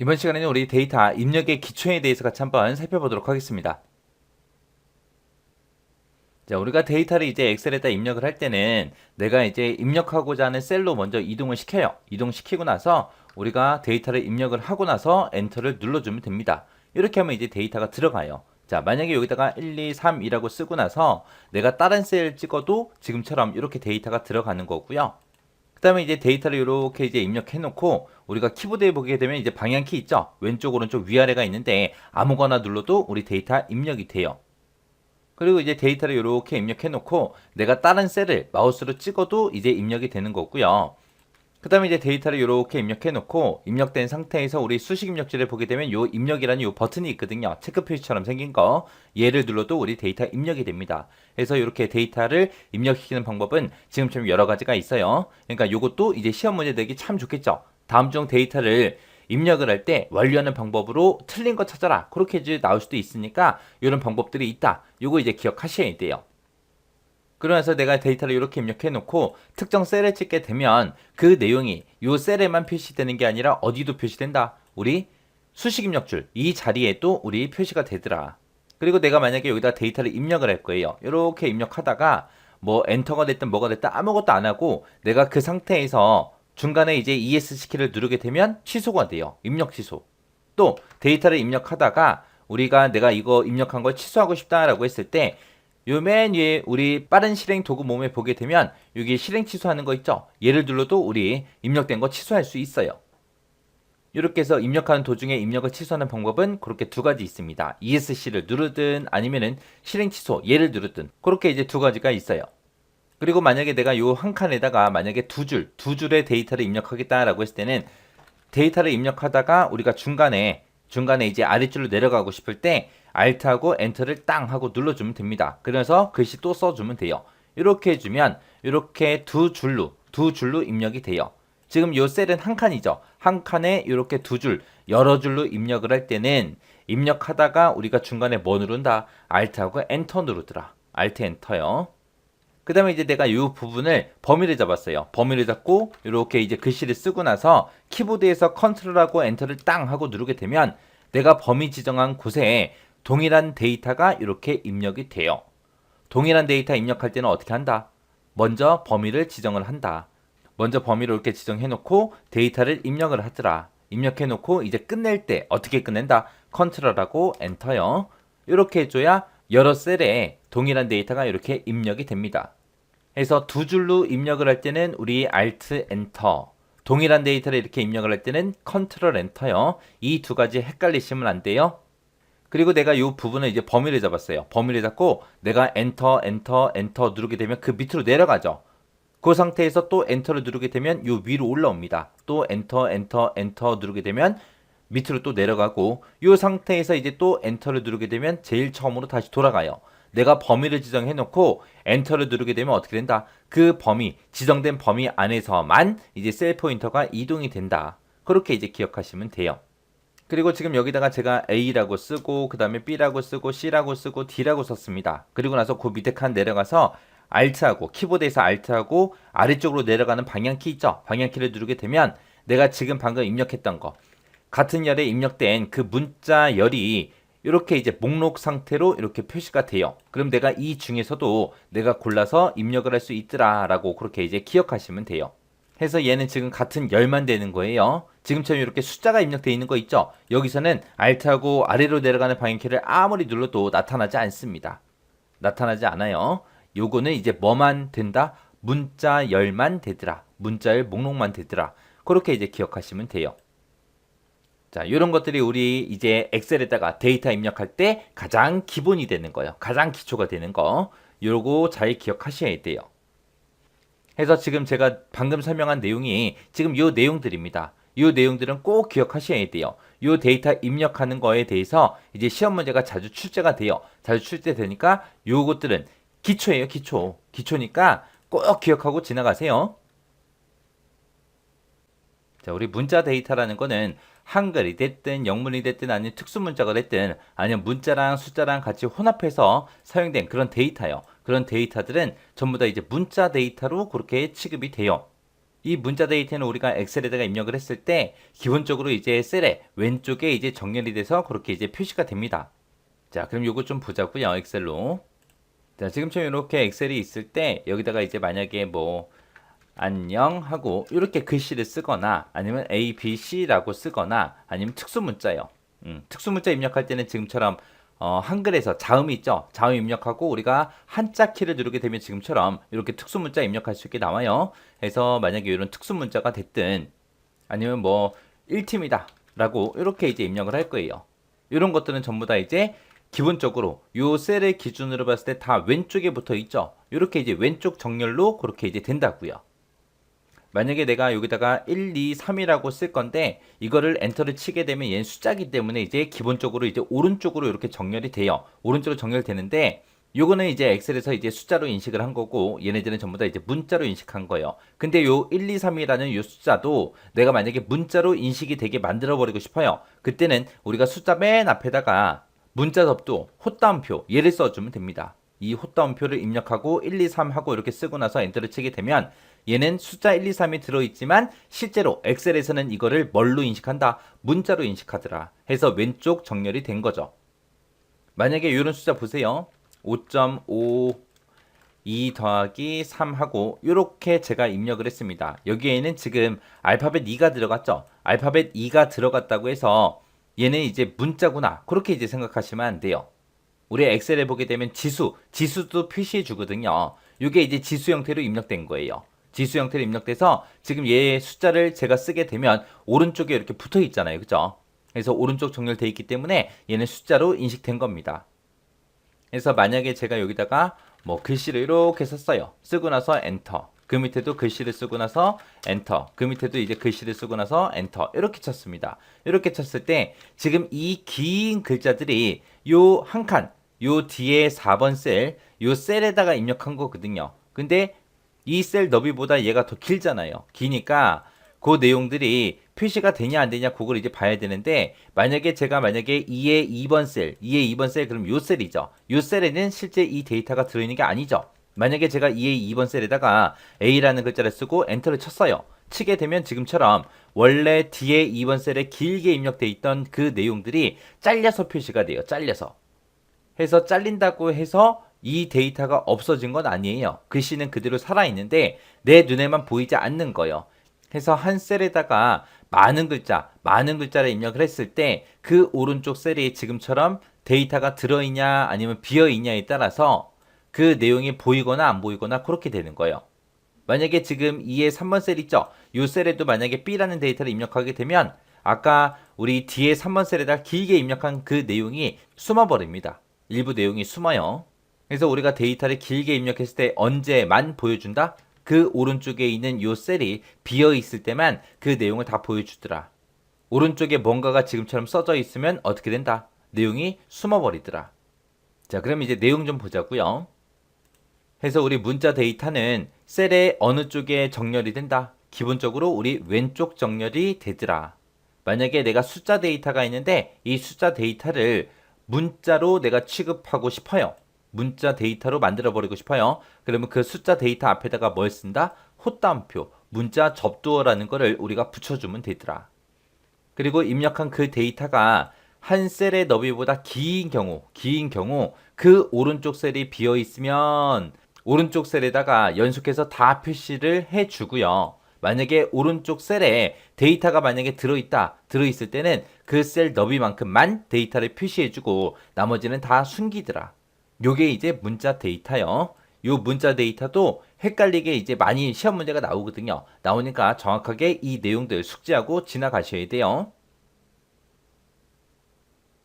이번 시간에는 우리 데이터 입력의 기초에 대해서 같이 한번 살펴보도록 하겠습니다. 자, 우리가 데이터를 이제 엑셀에다 입력을 할 때는 내가 이제 입력하고자 하는 셀로 먼저 이동을 시켜요. 이동시키고 나서 우리가 데이터를 입력을 하고 나서 엔터를 눌러주면 됩니다. 이렇게 하면 이제 데이터가 들어가요. 자, 만약에 여기다가 1, 2, 3이라고 쓰고 나서 내가 다른 셀 찍어도 지금처럼 이렇게 데이터가 들어가는 거고요. 그 다음에 이제 데이터를 이렇게 이제 입력해 놓고 우리가 키보드에 보게 되면 이제 방향키 있죠? 왼쪽, 오른쪽, 위아래가 있는데 아무거나 눌러도 우리 데이터 입력이 돼요. 그리고 이제 데이터를 이렇게 입력해 놓고 내가 다른 셀을 마우스로 찍어도 이제 입력이 되는 거고요. 그 다음에 이제 데이터를 이렇게 입력해 놓고 입력된 상태에서 우리 수식 입력지를 보게 되면 요 입력이라는 요 버튼이 있거든요. 체크 표시처럼 생긴 거. 얘를 눌러도 우리 데이터 입력이 됩니다. 그래서 이렇게 데이터를 입력시키는 방법은 지금처럼 여러 가지가 있어요. 그러니까 요것도 이제 시험 문제 내기 참 좋겠죠. 다음 중 데이터를 입력을 할 때 완료하는 방법으로 틀린 거 찾아라. 그렇게 이제 나올 수도 있으니까 이런 방법들이 있다. 요거 이제 기억하셔야 돼요. 그러면서 내가 데이터를 이렇게 입력해 놓고 특정 셀을 찍게 되면 그 내용이 이 셀에만 표시되는 게 아니라 어디도 표시된다. 우리 수식 입력줄 이 자리에도 우리 표시가 되더라. 그리고 내가 만약에 여기다 데이터를 입력을 할 거예요. 이렇게 입력하다가 뭐 엔터가 됐든 뭐가 됐든 아무것도 안 하고 내가 그 상태에서 중간에 이제 ESC 키를 누르게 되면 취소가 돼요. 입력 취소. 또 데이터를 입력하다가 우리가 내가 이거 입력한 걸 취소하고 싶다라고 했을 때 요 맨 위에 우리 빠른 실행 도구 몸에 보게 되면 여기 실행 취소하는 거 있죠? 얘를 눌러도 우리 입력된 거 취소할 수 있어요. 이렇게 해서 입력하는 도중에 입력을 취소하는 방법은 그렇게 두 가지 있습니다. ESC를 누르든 아니면은 실행 취소 얘를 누르든 그렇게 이제 두 가지가 있어요. 그리고 만약에 내가 요 한 칸에다가 만약에 두 줄의 데이터를 입력하겠다라고 했을 때는 데이터를 입력하다가 우리가 중간에 이제 아래줄로 내려가고 싶을 때 Alt하고 Enter를 땅 하고 눌러주면 됩니다. 그래서 글씨 또 써주면 돼요. 이렇게 해주면 이렇게 두 줄로 입력이 돼요. 지금 요 셀은 한 칸이죠. 한 칸에 이렇게 두 줄, 여러 줄로 입력을 할 때는 입력하다가 우리가 중간에 뭐 누른다? Alt하고 Enter 누르더라. Alt Enter요. 그 다음에 이제 내가 이 부분을 범위를 잡았어요. 범위를 잡고 이렇게 이제 글씨를 쓰고 나서 키보드에서 컨트롤하고 엔터를 땅 하고 누르게 되면 내가 범위 지정한 곳에 동일한 데이터가 이렇게 입력이 돼요. 동일한 데이터 입력할 때는 어떻게 한다? 먼저 범위를 지정을 한다. 먼저 범위를 이렇게 지정해 놓고 데이터를 입력을 하더라. 입력해 놓고 이제 끝낼 때 어떻게 끝낸다? 컨트롤하고 엔터요. 이렇게 해줘야 여러 셀에 동일한 데이터가 이렇게 입력이 됩니다. 그래서 두 줄로 입력을 할 때는 우리 Alt Enter, 동일한 데이터를 이렇게 입력을 할 때는 Ctrl Enter요. 이 두 가지 헷갈리시면 안 돼요. 그리고 내가 이 부분을 이제 범위를 잡았어요. 범위를 잡고 내가 Enter, Enter, Enter 누르게 되면 그 밑으로 내려가죠. 그 상태에서 또 엔터를 누르게 되면 이 위로 올라옵니다. 또 엔터, 엔터, 엔터 누르게 되면 밑으로 또 내려가고 이 상태에서 이제 또 엔터를 누르게 되면 제일 처음으로 다시 돌아가요. 내가 범위를 지정해 놓고 엔터를 누르게 되면 어떻게 된다? 그 범위, 지정된 범위 안에서만 이제 셀 포인터가 이동이 된다. 그렇게 이제 기억하시면 돼요. 그리고 지금 여기다가 제가 A라고 쓰고 그 다음에 B라고 쓰고 C라고 쓰고 D라고 썼습니다. 그리고 나서 그 밑에 칸 내려가서 Alt하고 키보드에서 Alt하고 아래쪽으로 내려가는 방향키 있죠? 방향키를 누르게 되면 내가 지금 방금 입력했던 거 같은 열에 입력된 그 문자 열이 이렇게 이제 목록 상태로 이렇게 표시가 돼요. 그럼 내가 이 중에서도 내가 골라서 입력을 할 수 있더라 라고 그렇게 이제 기억하시면 돼요. 해서 얘는 지금 같은 열만 되는 거예요. 지금처럼 이렇게 숫자가 입력되어 있는 거 있죠? 여기서는 Alt하고 아래로 내려가는 방향키를 아무리 눌러도 나타나지 않습니다. 나타나지 않아요. 요거는 이제 뭐만 된다? 문자 열만 되더라. 문자열 목록만 되더라. 그렇게 이제 기억하시면 돼요. 자, 이런 것들이 우리 이제 엑셀에다가 데이터 입력할 때 가장 기본이 되는 거예요. 가장 기초가 되는 거. 요거 잘 기억하셔야 돼요. 해서 지금 제가 방금 설명한 내용이 지금 요 내용들입니다. 요 내용들은 꼭 기억하셔야 돼요. 요 데이터 입력하는 거에 대해서 이제 시험 문제가 자주 출제가 돼요. 자주 출제되니까 요것들은 기초예요, 기초. 기초니까 꼭 기억하고 지나가세요. 자, 우리 문자 데이터라는 거는 한글이 됐든 영문이 됐든 아니면 특수 문자가 됐든 아니면 문자랑 숫자랑 같이 혼합해서 사용된 그런 데이터요. 그런 데이터들은 전부 다 이제 문자 데이터로 그렇게 취급이 돼요. 이 문자 데이터는 우리가 엑셀에다가 입력을 했을 때 기본적으로 이제 셀의 왼쪽에 이제 정렬이 돼서 그렇게 이제 표시가 됩니다. 자, 그럼 요거 좀 보자고요. 엑셀로. 자, 지금처럼 이렇게 엑셀이 있을 때 여기다가 이제 만약에 뭐 안녕 하고 이렇게 글씨를 쓰거나 아니면 A, B, C라고 쓰거나 아니면 특수문자요. 특수문자 입력할 때는 지금처럼 한글에서 자음이 있죠. 자음 입력하고 우리가 한자 키를 누르게 되면 지금처럼 이렇게 특수문자 입력할 수 있게 나와요. 그래서 만약에 이런 특수문자가 됐든 아니면 뭐 1팀이다 라고 이렇게 이제 입력을 할 거예요. 이런 것들은 전부 다 이제 기본적으로 요 셀을 기준으로 봤을 때 다 왼쪽에 붙어 있죠. 이렇게 이제 왼쪽 정렬로 그렇게 이제 된다고요. 만약에 내가 여기다가 1, 2, 3이라고 쓸 건데 이거를 엔터를 치게 되면 얘는 숫자기 때문에 이제 기본적으로 이제 오른쪽으로 이렇게 정렬이 돼요. 오른쪽으로 정렬되는데 요거는 이제 엑셀에서 이제 숫자로 인식을 한 거고 얘네들은 전부 다 이제 문자로 인식한 거예요. 근데 요 1, 2, 3이라는 요 숫자도 내가 만약에 문자로 인식이 되게 만들어 버리고 싶어요. 그때는 우리가 숫자 맨 앞에다가 문자 접두 헛다운표 얘를 써주면 됩니다. 이 헛다운표를 입력하고 1, 2, 3 하고 이렇게 쓰고 나서 엔터를 치게 되면 얘는 숫자 1, 2, 3이 들어있지만 실제로 엑셀에서는 이거를 뭘로 인식한다? 문자로 인식하더라. 해서 왼쪽 정렬이 된 거죠. 만약에 이런 숫자 보세요. 5.5 2 더하기 3 하고 이렇게 제가 입력을 했습니다. 여기에는 지금 알파벳 2가 들어갔죠. 알파벳 2가 들어갔다고 해서 얘는 이제 문자구나. 그렇게 이제 생각하시면 안 돼요. 우리 엑셀에 보게 되면 지수도 표시해 주거든요. 이게 이제 지수 형태로 입력된 거예요. 지수 형태로 입력돼서 지금 얘 숫자를 제가 쓰게 되면 오른쪽에 이렇게 붙어 있잖아요. 그죠? 그래서 오른쪽 정렬되어 있기 때문에 얘는 숫자로 인식된 겁니다. 그래서 만약에 제가 여기다가 뭐 글씨를 이렇게 썼어요. 쓰고 나서 엔터. 그 밑에도 글씨를 쓰고 나서 엔터. 그 밑에도 이제 글씨를 쓰고 나서 엔터. 이렇게 쳤습니다. 이렇게 쳤을 때 지금 이 긴 글자들이 요 한 칸, 요 뒤에 4번 셀, 요 셀에다가 입력한 거거든요. 근데 이 셀 너비보다 얘가 더 길잖아요. 기니까 그 내용들이 표시가 되냐 안 되냐 그걸 이제 봐야 되는데 만약에 제가 만약에 2의 2번 셀, 2의 2번 셀 그럼 요 셀이죠. 요 셀에는 실제 이 데이터가 들어있는 게 아니죠. 만약에 제가 2의 2번 셀에다가 A라는 글자를 쓰고 엔터를 쳤어요. 치게 되면 지금처럼 원래 뒤에 2번 셀에 길게 입력돼 있던 그 내용들이 잘려서 표시가 돼요. 잘려서. 해서 잘린다고 해서 이 데이터가 없어진 건 아니에요. 글씨는 그대로 살아있는데 내 눈에만 보이지 않는 거예요. 해서 한 셀에다가 많은 글자를 입력을 했을 때 그 오른쪽 셀이 지금처럼 데이터가 들어있냐 아니면 비어있냐에 따라서 그 내용이 보이거나 안 보이거나 그렇게 되는 거예요. 만약에 지금 2의 3번 셀 있죠? 이 셀에도 만약에 B라는 데이터를 입력하게 되면 아까 우리 뒤에 3번 셀에다 길게 입력한 그 내용이 숨어버립니다. 일부 내용이 숨어요. 그래서 우리가 데이터를 길게 입력했을 때 언제만 보여준다? 그 오른쪽에 있는 요 셀이 비어 있을 때만 그 내용을 다 보여주더라. 오른쪽에 뭔가가 지금처럼 써져 있으면 어떻게 된다? 내용이 숨어버리더라. 자, 그럼 이제 내용 좀 보자고요. 해서 우리 문자 데이터는 셀의 어느 쪽에 정렬이 된다? 기본적으로 우리 왼쪽 정렬이 되더라. 만약에 내가 숫자 데이터가 있는데 이 숫자 데이터를 문자로 내가 취급하고 싶어요. 문자 데이터로 만들어 버리고 싶어요. 그러면 그 숫자 데이터 앞에다가 뭘 쓴다? 헛다운표, 문자 접두어라는 거를 우리가 붙여주면 되더라. 그리고 입력한 그 데이터가 한 셀의 너비보다 긴 경우 그 오른쪽 셀이 비어 있으면 오른쪽 셀에다가 연속해서 다 표시를 해주고요. 만약에 오른쪽 셀에 데이터가 만약에 들어있을 때는 그 셀 너비만큼만 데이터를 표시해주고 나머지는 다 숨기더라. 요게 이제 문자 데이터요. 요 문자 데이터도 헷갈리게 이제 많이 시험 문제가 나오거든요. 나오니까 정확하게 이 내용들 숙지하고 지나가셔야 돼요.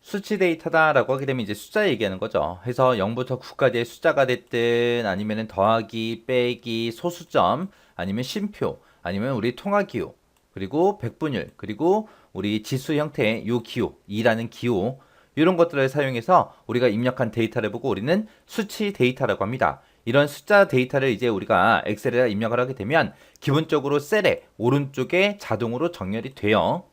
수치 데이터다라고 하게 되면 이제 숫자 얘기하는 거죠. 해서 0부터 9까지의 숫자가 됐든 아니면 더하기, 빼기, 소수점, 아니면 쉼표, 아니면 우리 통화 기호, 그리고 백분율, 그리고 우리 지수 형태의 요 기호, 2라는 기호, 이런 것들을 사용해서 우리가 입력한 데이터를 보고 우리는 수치 데이터라고 합니다. 이런 숫자 데이터를 이제 우리가 엑셀에 입력을 하게 되면 기본적으로 셀의 오른쪽에 자동으로 정렬이 돼요.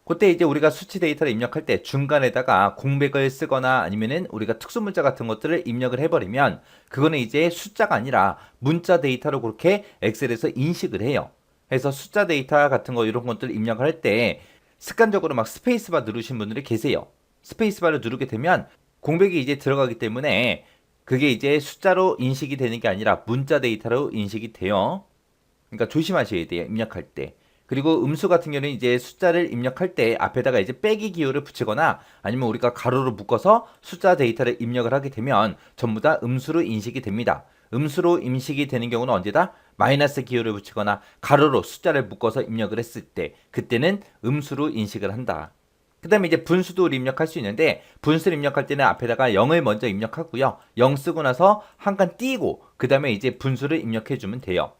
그때 이제 우리가 수치 데이터를 입력할 때 중간에다가 공백을 쓰거나 아니면은 우리가 특수문자 같은 것들을 입력을 해버리면 그거는 이제 숫자가 아니라 문자 데이터로 그렇게 엑셀에서 인식을 해요. 해서 숫자 데이터 같은 거 이런 것들 입력을 할 때 습관적으로 막 스페이스바 누르신 분들이 계세요. 스페이스바를 누르게 되면 공백이 이제 들어가기 때문에 그게 이제 숫자로 인식이 되는 게 아니라 문자 데이터로 인식이 돼요. 그러니까 조심하셔야 돼요. 입력할 때. 그리고 음수 같은 경우는 이제 숫자를 입력할 때 앞에다가 이제 빼기 기호를 붙이거나 아니면 우리가 가로로 묶어서 숫자 데이터를 입력을 하게 되면 전부 다 음수로 인식이 됩니다. 음수로 인식이 되는 경우는 언제다? 마이너스 기호를 붙이거나 가로로 숫자를 묶어서 입력을 했을 때 그때는 음수로 인식을 한다. 그 다음에 이제 분수도 입력할 수 있는데 분수를 입력할 때는 앞에다가 0을 먼저 입력하고요. 0 쓰고 나서 한 칸 띄고 그 다음에 이제 분수를 입력해 주면 돼요.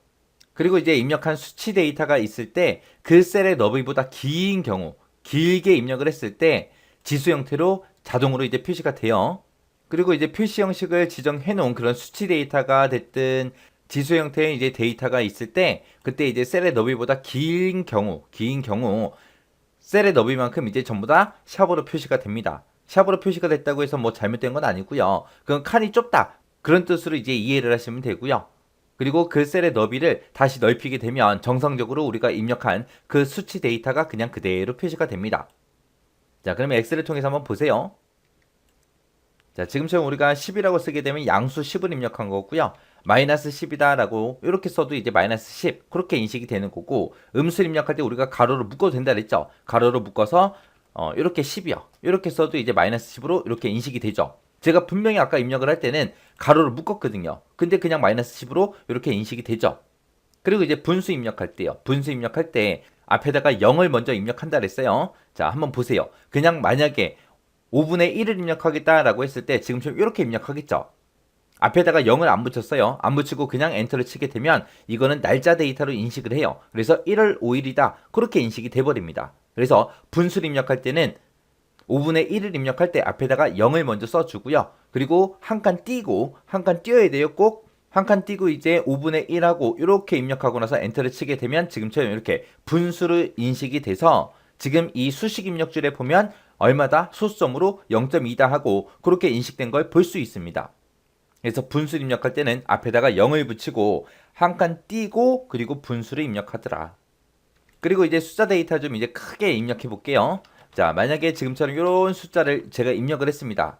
그리고 이제 입력한 수치 데이터가 있을 때 그 셀의 너비보다 긴 경우, 길게 입력을 했을 때 지수 형태로 자동으로 이제 표시가 돼요. 그리고 이제 표시 형식을 지정해 놓은 그런 수치 데이터가 됐든 지수 형태의 이제 데이터가 있을 때 그때 이제 셀의 너비보다 긴 경우 셀의 너비만큼 이제 전부 다 샵으로 표시가 됩니다. 샵으로 표시가 됐다고 해서 뭐 잘못된 건 아니고요. 그건 칸이 좁다. 그런 뜻으로 이제 이해를 하시면 되고요. 그리고 그 셀의 너비를 다시 넓히게 되면 정상적으로 우리가 입력한 그 수치 데이터가 그냥 그대로 표시가 됩니다. 자, 그러면 엑셀을 통해서 한번 보세요. 자, 지금처럼 우리가 10이라고 쓰게 되면 양수 10을 입력한 거고요. 마이너스 10이다 라고 이렇게 써도 이제 마이너스 10 그렇게 인식이 되는 거고 음수를 입력할 때 우리가 가로로 묶어도 된다 그랬죠. 가로로 묶어서 이렇게 10이요. 이렇게 써도 이제 마이너스 10으로 이렇게 인식이 되죠. 제가 분명히 아까 입력을 할 때는 가로로 묶었거든요. 근데 그냥 마이너스 10으로 이렇게 인식이 되죠. 그리고 이제 분수 입력할 때요. 분수 입력할 때 앞에다가 0을 먼저 입력한다 그랬어요. 자, 한번 보세요. 그냥 만약에 5분의 1을 입력하겠다라고 했을 때 지금처럼 이렇게 입력하겠죠. 앞에다가 0을 안 붙였어요. 안 붙이고 그냥 엔터를 치게 되면 이거는 날짜 데이터로 인식을 해요. 그래서 1월 5일이다. 그렇게 인식이 돼버립니다. 그래서 분수를 입력할 때는 5분의 1을 입력할 때 앞에다가 0을 먼저 써주고요. 그리고 한 칸 띄고 한 칸 띄어야 돼요. 꼭 한 칸 띄고 이제 5분의 1하고 이렇게 입력하고 나서 엔터를 치게 되면 지금처럼 이렇게 분수로 인식이 돼서 지금 이 수식 입력줄에 보면 얼마다 소수점으로 0.2다 하고 그렇게 인식된 걸 볼 수 있습니다. 그래서 분수 입력할 때는 앞에다가 0을 붙이고 한 칸 띄고 그리고 분수를 입력하더라. 그리고 이제 숫자 데이터 좀 이제 크게 입력해 볼게요. 자, 만약에 지금처럼 이런 숫자를 제가 입력을 했습니다.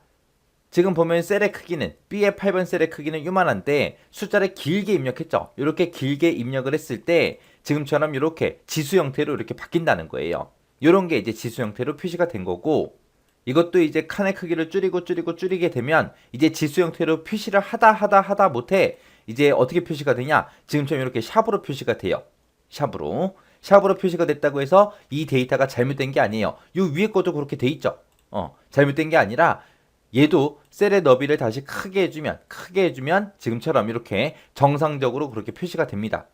지금 보면 셀의 크기는 B의 8번 셀의 크기는 요만한데 숫자를 길게 입력했죠. 이렇게 길게 입력을 했을 때 지금처럼 이렇게 지수 형태로 이렇게 바뀐다는 거예요. 이런 게 이제 지수 형태로 표시가 된 거고 이것도 이제 칸의 크기를 줄이게 되면 이제 지수 형태로 표시를 하다 못해 이제 어떻게 표시가 되냐? 지금처럼 이렇게 샵으로 표시가 돼요. 샵으로 표시가 됐다고 해서 이 데이터가 잘못된 게 아니에요. 이 위에 것도 그렇게 돼 있죠. 잘못된 게 아니라 얘도 셀의 너비를 다시 크게 해주면 지금처럼 이렇게 정상적으로 그렇게 표시가 됩니다.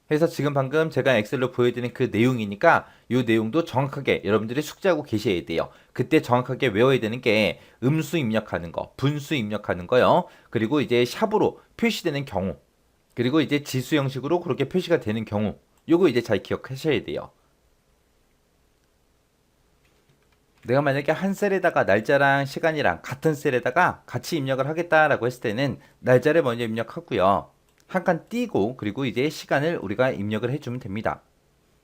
그래서 지금 방금 제가 엑셀로 보여드린 그 내용이니까 이 내용도 정확하게 여러분들이 숙지하고 계셔야 돼요. 그때 정확하게 외워야 되는 게 음수 입력하는 거, 분수 입력하는 거요. 그리고 이제 샵으로 표시되는 경우, 그리고 이제 지수 형식으로 그렇게 표시가 되는 경우, 요거 이제 잘 기억하셔야 돼요. 내가 만약에 한 셀에다가 날짜랑 시간이랑 같은 셀에다가 같이 입력을 하겠다라고 했을 때는 날짜를 먼저 입력하고요. 한 칸 띄고 그리고 이제 시간을 우리가 입력을 해주면 됩니다.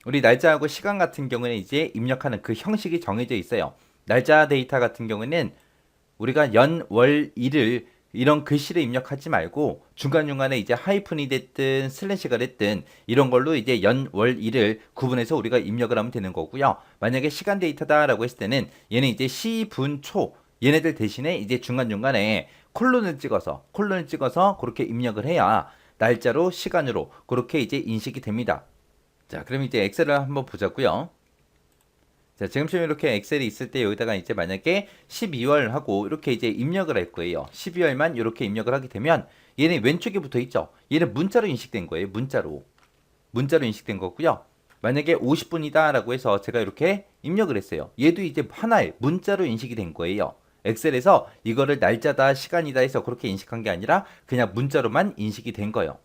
우리 날짜하고 시간 같은 경우는 이제 입력하는 그 형식이 정해져 있어요. 날짜 데이터 같은 경우는 우리가 연, 월, 일을 이런 글씨를 입력하지 말고 중간중간에 이제 하이픈이 됐든 슬래시가 됐든 이런 걸로 이제 연, 월, 일을 구분해서 우리가 입력을 하면 되는 거고요. 만약에 시간 데이터다라고 했을 때는 얘는 이제 시, 분, 초 얘네들 대신에 이제 중간중간에 콜론을 찍어서 그렇게 입력을 해야 날짜로 시간으로 그렇게 이제 인식이 됩니다. 자, 그럼 이제 엑셀을 한번 보자고요. 자, 지금처럼 이렇게 엑셀이 있을 때 여기다가 이제 만약에 12월 하고 이렇게 이제 입력을 할 거예요. 12월만 이렇게 입력을 하게 되면 얘는 왼쪽에 붙어 있죠. 얘는 문자로 인식된 거예요. 문자로 인식된 거고요. 만약에 50분이다 라고 해서 제가 이렇게 입력을 했어요. 얘도 이제 하나의 문자로 인식이 된 거예요. 엑셀에서 이거를 날짜다 시간이다 해서 그렇게 인식한 게 아니라 그냥 문자로만 인식이 된 거예요.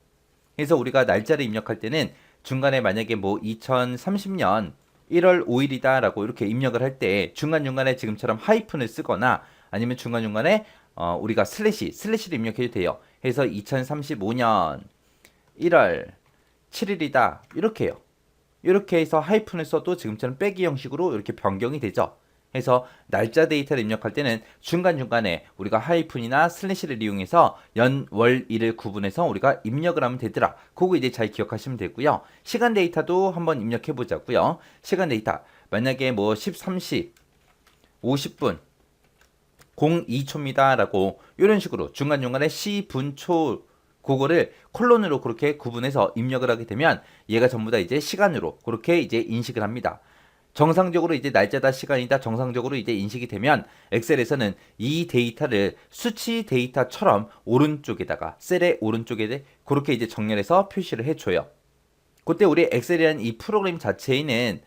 그래서 우리가 날짜를 입력할 때는 중간에 만약에 뭐 2030년 1월 5일이다 라고 이렇게 입력을 할 때 중간중간에 지금처럼 하이픈을 쓰거나 아니면 중간중간에 우리가 슬래시를 입력해도 돼요. 해서 2035년 1월 7일이다 이렇게 해요. 이렇게 해서 하이픈을 써도 지금처럼 빼기 형식으로 이렇게 변경이 되죠. 해서 날짜 데이터를 입력할 때는 중간중간에 우리가 하이픈이나 슬래시를 이용해서 연, 월, 일을 구분해서 우리가 입력을 하면 되더라. 그거 이제 잘 기억하시면 되고요. 시간 데이터도 한번 입력해 보자고요. 시간 데이터 만약에 뭐 13시 50분 02초입니다 라고 이런 식으로 중간중간에 시, 분, 초 그거를 콜론으로 그렇게 구분해서 입력을 하게 되면 얘가 전부 다 이제 시간으로 그렇게 이제 인식을 합니다. 정상적으로 이제 날짜다 시간이다 정상적으로 이제 인식이 되면 엑셀에서는 이 데이터를 수치 데이터처럼 오른쪽에다가 셀의 오른쪽에 그렇게 이제 정렬해서 표시를 해줘요. 그때 우리 엑셀이라는 이 프로그램 자체에는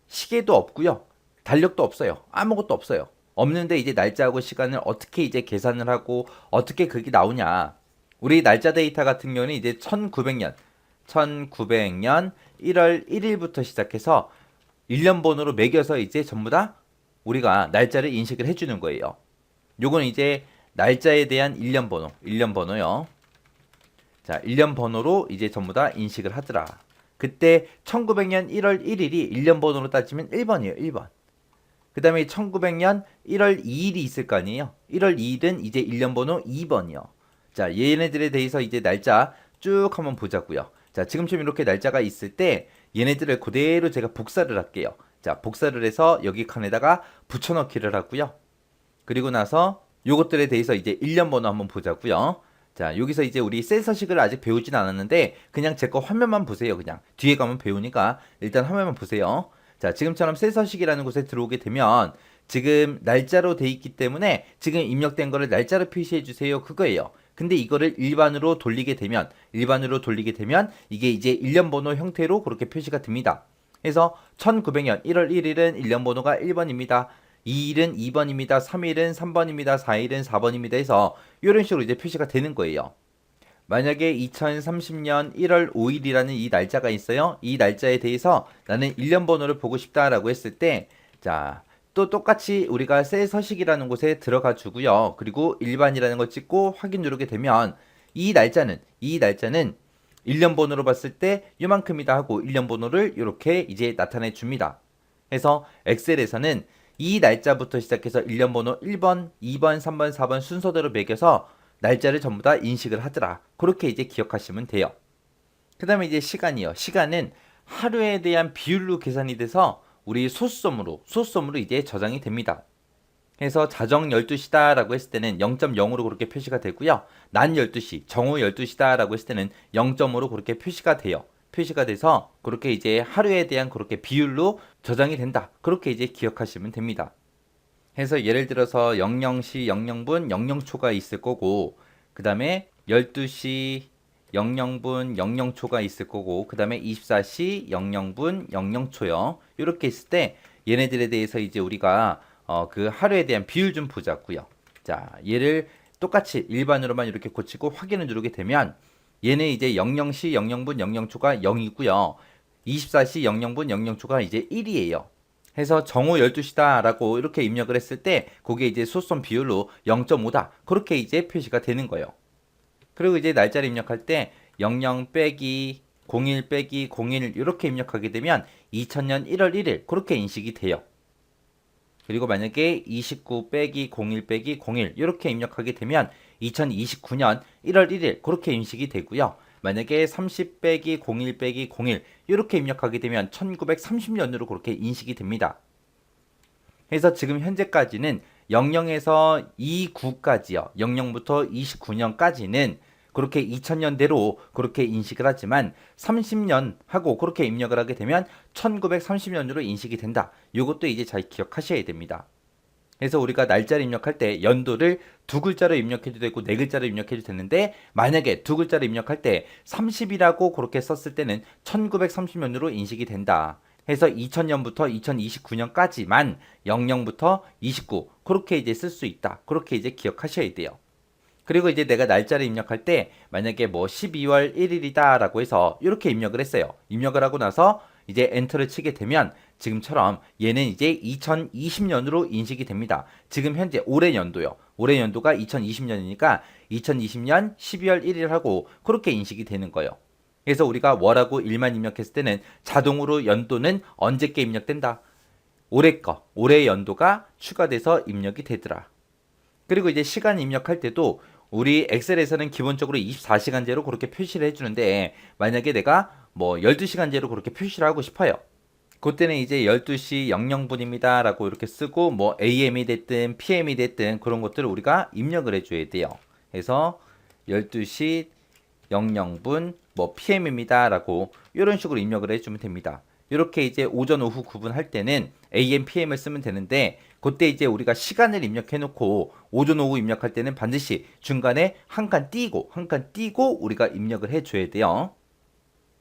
시계도 없고요. 달력도 없어요. 아무것도 없어요. 없는데 이제 날짜하고 시간을 어떻게 이제 계산을 하고 어떻게 그게 나오냐. 우리 날짜 데이터 같은 경우는 이제 1900년 1월 1일부터 시작해서 1년 번호로 매겨서 이제 전부 다 우리가 날짜를 인식을 해주는 거예요. 요건 이제 날짜에 대한 1년 번호요. 자, 1년 번호로 이제 전부 다 인식을 하더라. 그때 1900년 1월 1일이 1년 번호로 따지면 1번이에요, 1번. 그 다음에 1900년 1월 2일이 있을 거 아니에요. 1월 2일은 이제 1년 번호 2번이요. 자, 얘네들에 대해서 이제 날짜 쭉 한번 보자고요. 자, 지금처럼 이렇게 날짜가 있을 때 얘네들을 그대로 제가 복사를 할게요. 자, 복사를 해서 여기 칸에다가 붙여넣기를 하고요. 그리고 나서 요것들에 대해서 이제 1년 번호 한번 보자고요. 자, 여기서 이제 우리 셀 서식을 아직 배우진 않았는데 그냥 제 거 화면만 보세요. 그냥 뒤에 가면 배우니까 일단 화면만 보세요. 자, 지금처럼 셀 서식이라는 곳에 들어오게 되면 지금 날짜로 돼 있기 때문에 지금 입력된 거를 날짜로 표시해 주세요. 그거예요. 근데 이거를 일반으로 돌리게 되면 이게 이제 1년 번호 형태로 그렇게 표시가 됩니다. 그래서 1900년 1월 1일은 1년 번호가 1번입니다. 2일은 2번입니다. 3일은 3번입니다. 4일은 4번입니다. 해서 이런 식으로 이제 표시가 되는 거예요. 만약에 2030년 1월 5일이라는 이 날짜가 있어요. 이 날짜에 대해서 나는 1년 번호를 보고 싶다라고 했을 때, 자, 또 똑같이 우리가 셀 서식이라는 곳에 들어가 주고요. 그리고 일반이라는 거 찍고 확인 누르게 되면 이 날짜는 1년 번호로 봤을 때 요만큼이다 하고 1년 번호를 이렇게 이제 나타내 줍니다. 그래서 엑셀에서는 이 날짜부터 시작해서 1년 번호 1번, 2번, 3번, 4번 순서대로 매겨서 날짜를 전부 다 인식을 하더라. 그렇게 이제 기억하시면 돼요. 그 다음에 이제 시간이요. 시간은 하루에 대한 비율로 계산이 돼서 우리 소수점으로 이제 저장이 됩니다. 그래서 자정 12시다 라고 했을 때는 0.0으로 그렇게 표시가 되고요. 난 12시, 정오 12시다 라고 했을 때는 0점으로 그렇게 표시가 돼요. 표시가 돼서 그렇게 이제 하루에 대한 그렇게 비율로 저장이 된다. 그렇게 이제 기억하시면 됩니다. 해서 예를 들어서 00시 00분 00초가 있을 거고 그 다음에 12시 00분 00초가 있을 거고 그 다음에 24시 00분 00초요. 이렇게 있을 때 얘네들에 대해서 이제 우리가 그 하루에 대한 비율 좀 보자고요. 자, 얘를 똑같이 일반으로만 이렇게 고치고 확인을 누르게 되면 얘는 이제 00시 00분 00초가 0이고요. 24시 00분 00초가 이제 1이에요. 해서 정오 12시다 라고 이렇게 입력을 했을 때 그게 이제 소수점 비율로 0.5다 그렇게 이제 표시가 되는 거예요. 그리고 이제 날짜를 입력할 때 00 빼기 01 빼기 01 이렇게 입력하게 되면 2000년 1월 1일 그렇게 인식이 돼요. 그리고 만약에 29 빼기 01 빼기 01 이렇게 입력하게 되면 2029년 1월 1일 그렇게 인식이 되고요. 만약에 30 빼기 01 빼기 01 이렇게 입력하게 되면 1930년으로 그렇게 인식이 됩니다. 그래서 지금 현재까지는 00에서 29까지요. 00부터 29년까지는 그렇게 2000년대로 그렇게 인식을 하지만 30년 하고 그렇게 입력을 하게 되면 1930년으로 인식이 된다. 이것도 이제 잘 기억하셔야 됩니다. 그래서 우리가 날짜를 입력할 때 연도를 두 글자로 입력해도 되고 네 글자로 입력해도 되는데 만약에 두 글자로 입력할 때 30이라고 그렇게 썼을 때는 1930년으로 인식이 된다. 해서 2000년부터 2029년까지만 00부터 29 그렇게 이제 쓸 수 있다. 그렇게 이제 기억하셔야 돼요. 그리고 이제 내가 날짜를 입력할 때 만약에 뭐 12월 1일이다 라고 해서 이렇게 입력을 했어요. 입력을 하고 나서 이제 엔터를 치게 되면 지금처럼 얘는 이제 2020년으로 인식이 됩니다. 지금 현재 올해 연도요. 올해 연도가 2020년이니까 2020년 12월 1일 하고 그렇게 인식이 되는 거예요. 그래서 우리가 월하고 일만 입력했을 때는 자동으로 연도는 언제께 입력된다. 올해 연도가 추가돼서 입력이 되더라. 그리고 이제 시간 입력할 때도 우리 엑셀에서는 기본적으로 24시간제로 그렇게 표시를 해주는데 만약에 내가 뭐 12시간제로 그렇게 표시를 하고 싶어요. 그때는 이제 12시 00분입니다 라고 이렇게 쓰고 뭐 AM이 됐든 PM이 됐든 그런 것들을 우리가 입력을 해줘야 돼요. 그래서 12시 00분 뭐 PM입니다 라고 이런 식으로 입력을 해주면 됩니다. 이렇게 이제 오전 오후 구분할 때는 AM, PM을 쓰면 되는데 그때 이제 우리가 시간을 입력해 놓고 오전 오후 입력할 때는 반드시 중간에 한 칸 띄고 우리가 입력을 해줘야 돼요.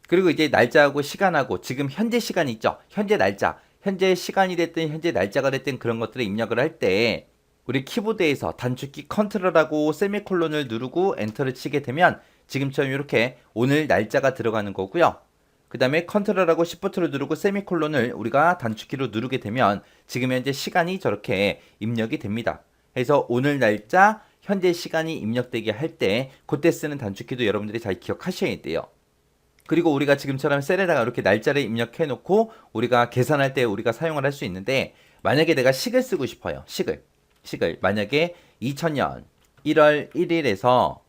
그리고 이제 날짜하고 시간하고 지금 현재 시간 있죠. 현재 날짜, 현재 시간이 됐든 현재 날짜가 됐든 그런 것들을 입력을 할 때 우리 키보드에서 단축키 컨트롤하고 세미콜론을 누르고 엔터를 치게 되면 지금처럼 이렇게 오늘 날짜가 들어가는 거고요. 그 다음에 컨트롤하고 시프트를 누르고 세미콜론을 우리가 단축키로 누르게 되면 지금 현재 시간이 저렇게 입력이 됩니다. 그래서 오늘 날짜, 현재 시간이 입력되게 할 때 그때 쓰는 단축키도 여러분들이 잘 기억하셔야 돼요. 그리고 우리가 지금처럼 셀에다가 이렇게 날짜를 입력해 놓고 우리가 계산할 때 우리가 사용을 할 수 있는데 만약에 내가 식을 쓰고 싶어요. 식을 만약에 2000년 1월 1일에서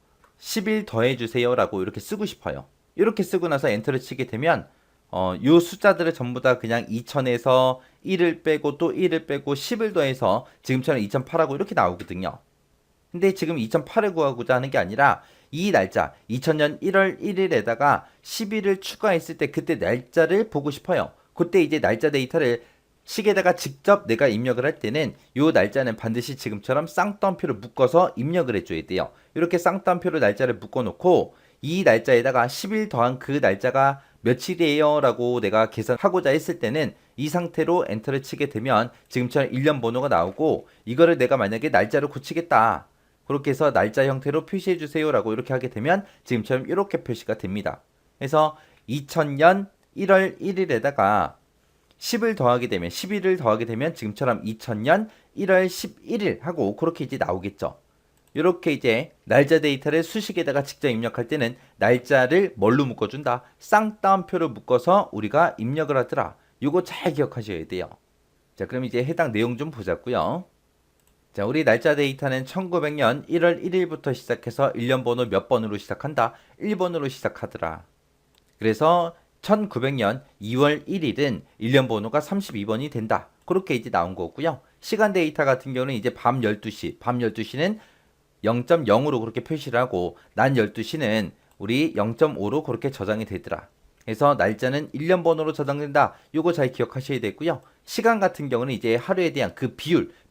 10일 더해 주세요 라고 이렇게 쓰고 싶어요. 이렇게 쓰고 나서 엔터를 치게 되면 요 숫자들을 전부 다 그냥 2000에서 1을 빼고 또 1을 빼고 10을 더해서 지금처럼 2008하고 이렇게 나오거든요. 근데 지금 2008을 구하고자 하는 게 아니라 이 날짜 2000년 1월 1일에다가 10일을 추가했을 때 그때 날짜를 보고 싶어요. 그때 이제 날짜 데이터를 식에다가 직접 내가 입력을 할 때는 이 날짜는 반드시 지금처럼 쌍따옴표를 묶어서 입력을 해줘야 돼요. 이렇게 쌍따옴표로 날짜를 묶어놓고 이 날짜에다가 10일 더한 그 날짜가 며칠이에요 라고 내가 계산하고자 했을 때는 이 상태로 엔터를 치게 되면 지금처럼 1년 번호가 나오고 이거를 내가 만약에 날짜를 고치겠다. 그렇게 해서 날짜 형태로 표시해 주세요 라고 이렇게 하게 되면 지금처럼 이렇게 표시가 됩니다. 그래서 2000년 1월 1일에다가 10을 더하게 되면 11을 더하게 되면 지금처럼 2000년 1월 11일 하고 그렇게 이제 나오겠죠. 이렇게 이제 날짜 데이터를 수식에다가 직접 입력할 때는 날짜를 뭘로 묶어준다? 쌍따옴표로 묶어서 우리가 입력을 하더라. 이거 잘 기억하셔야 돼요. 자, 그럼 이제 해당 내용 좀 보자고요. 자, 우리 날짜 데이터는 1900년 1월 1일부터 시작해서 1년 번호 몇 번으로 시작한다? 1번으로 시작하더라. 그래서 1900년 2월 1일은 1년 번호가 32번이 된다. 그렇게 이제 나온 거고요. 시간 데이터 같은 경우는 이제 밤 12시는 0.0으로 그렇게 표시를 하고 낮 12시는 우리 0.5로 그렇게 저장이 되더라. 그래서 날짜는 1년 번호로 저장된다. 요거 잘 기억하셔야 되고요. 시간 같은 경우는 이제 하루에 대한 그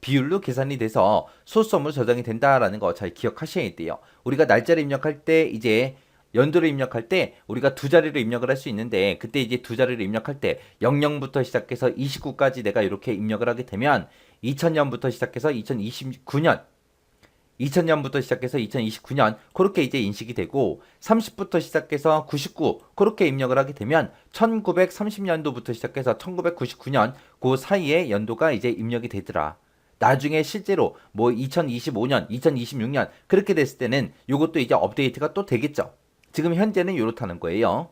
비율로 계산이 돼서 소수점으로 저장이 된다라는 거 잘 기억하셔야 돼요. 우리가 날짜를 입력할 때 이제 연도를 입력할 때 우리가 두 자리로 입력을 할 수 있는데 그때 이제 두 자리로 입력할 때 00부터 시작해서 29까지 내가 이렇게 입력을 하게 되면 2000년부터 시작해서 2000년부터 시작해서 2029년 그렇게 이제 인식이 되고 30부터 시작해서 99 그렇게 입력을 하게 되면 1930년도부터 시작해서 1999년 그 사이에 연도가 이제 입력이 되더라. 나중에 실제로 뭐 2025년, 2026년 그렇게 됐을 때는 이것도 이제 업데이트가 또 되겠죠. 지금 현재는 이렇다는 거예요.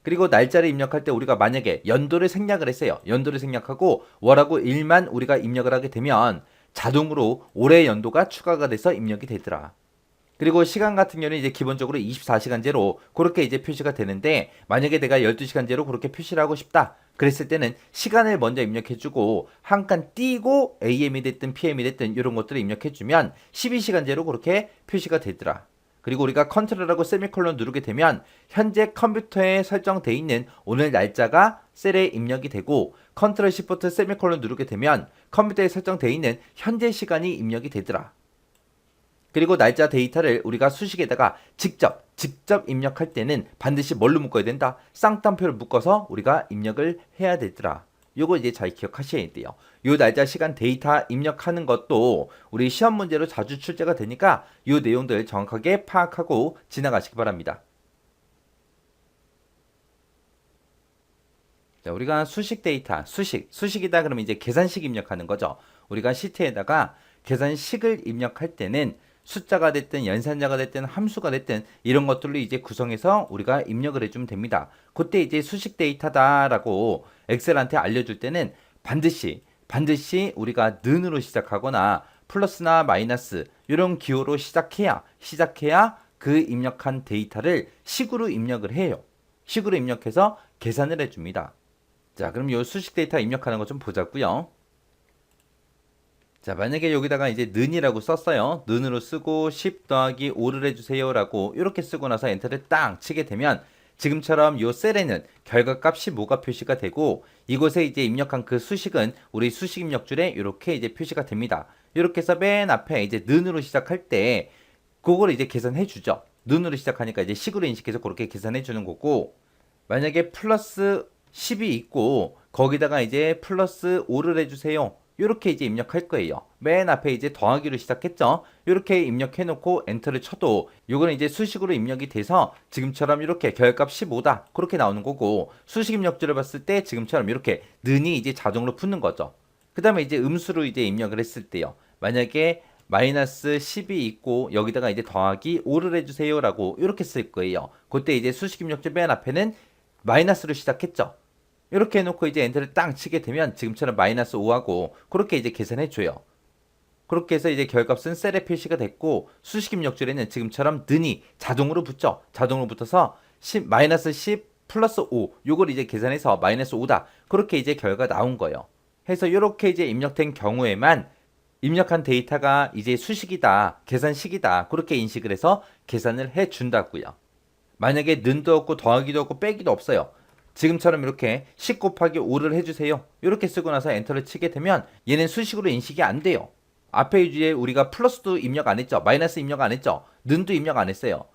그리고 날짜를 입력할 때 우리가 만약에 연도를 생략을 했어요. 연도를 생략하고 월하고 일만 우리가 입력을 하게 되면 자동으로 올해 연도가 추가가 돼서 입력이 되더라. 그리고 시간 같은 경우는 이제 기본적으로 24시간제로 그렇게 이제 표시가 되는데 만약에 내가 12시간제로 그렇게 표시를 하고 싶다. 그랬을 때는 시간을 먼저 입력해주고 한 칸 띄고 AM이 됐든 PM이 됐든 이런 것들을 입력해주면 12시간제로 그렇게 표시가 되더라. 그리고 우리가 컨트롤하고 세미콜론 누르게 되면 현재 컴퓨터에 설정되어 있는 오늘 날짜가 셀에 입력이 되고 컨트롤 시프트 세미콜론 누르게 되면 컴퓨터에 설정되어 있는 현재 시간이 입력이 되더라. 그리고 날짜 데이터를 우리가 수식에다가 직접 입력할 때는 반드시 뭘로 묶어야 된다? 쌍따옴표를 묶어서 우리가 입력을 해야 되더라. 요거 이제 잘 기억하셔야 돼요. 요 날짜 시간 데이터 입력하는 것도 우리 시험 문제로 자주 출제가 되니까 요 내용들 정확하게 파악하고 지나가시기 바랍니다. 자, 우리가 수식 데이터, 수식이다 그러면 이제 계산식 입력하는 거죠. 우리가 시트에다가 계산식을 입력할 때는 숫자가 됐든 연산자가 됐든 함수가 됐든 이런 것들로 이제 구성해서 우리가 입력을 해주면 됩니다. 그때 이제 수식 데이터다라고 엑셀한테 알려줄 때는 반드시 우리가 는으로 시작하거나 플러스나 마이너스 이런 기호로 시작해야 그 입력한 데이터를 식으로 입력을 해요. 식으로 입력해서 계산을 해줍니다. 자, 그럼 요 수식 데이터 입력하는 거 좀 보자고요. 자, 만약에 여기다가 이제 는이라고 썼어요. 는으로 쓰고 10 더하기 5를 해주세요 라고 이렇게 쓰고 나서 엔터를 딱 치게 되면 지금처럼 요 셀에는 결과값 15가 표시가 되고 이곳에 이제 입력한 그 수식은 우리 수식 입력줄에 이렇게 이제 표시가 됩니다. 이렇게 해서 맨 앞에 이제 는으로 시작할 때 그걸 이제 계산해 주죠. 는으로 시작하니까 이제 식으로 인식해서 그렇게 계산해 주는 거고, 만약에 플러스 10이 있고 거기다가 이제 플러스 5를 해주세요. 이렇게 이제 입력할 거예요. 맨 앞에 이제 더하기로 시작했죠. 이렇게 입력해 놓고 엔터를 쳐도 요거는 이제 수식으로 입력이 돼서 지금처럼 이렇게 결값 15다 그렇게 나오는 거고, 수식 입력줄을 봤을 때 지금처럼 이렇게 는이 이제 자동으로 붙는 거죠. 그 다음에 이제 음수로 이제 입력을 했을 때요, 만약에 마이너스 10이 있고 여기다가 이제 더하기 5를 해주세요 라고 이렇게 쓸 거예요. 그때 이제 수식 입력줄 맨 앞에는 마이너스로 시작했죠. 이렇게 해놓고 이제 엔터를 딱 치게 되면 지금처럼 마이너스 5하고 그렇게 이제 계산해줘요. 그렇게 해서 이제 결값은 셀에 표시가 됐고 수식 입력줄에는 지금처럼 는이 자동으로 붙죠. 자동으로 붙어서 10, 마이너스 10 플러스 5 요걸 이제 계산해서 마이너스 5다 그렇게 이제 결과 나온 거예요. 해서 이렇게 이제 입력된 경우에만 입력한 데이터가 이제 수식이다, 계산식이다 그렇게 인식을 해서 계산을 해준다고요. 만약에 는도 없고 더하기도 없고 빼기도 없어요. 지금처럼 이렇게 10 곱하기 5를 해주세요. 이렇게 쓰고 나서 엔터를 치게 되면 얘는 수식으로 인식이 안 돼요. 앞에 주에 우리가 플러스도 입력 안 했죠. 마이너스 입력 안 했죠. 는도 입력 안 했어요.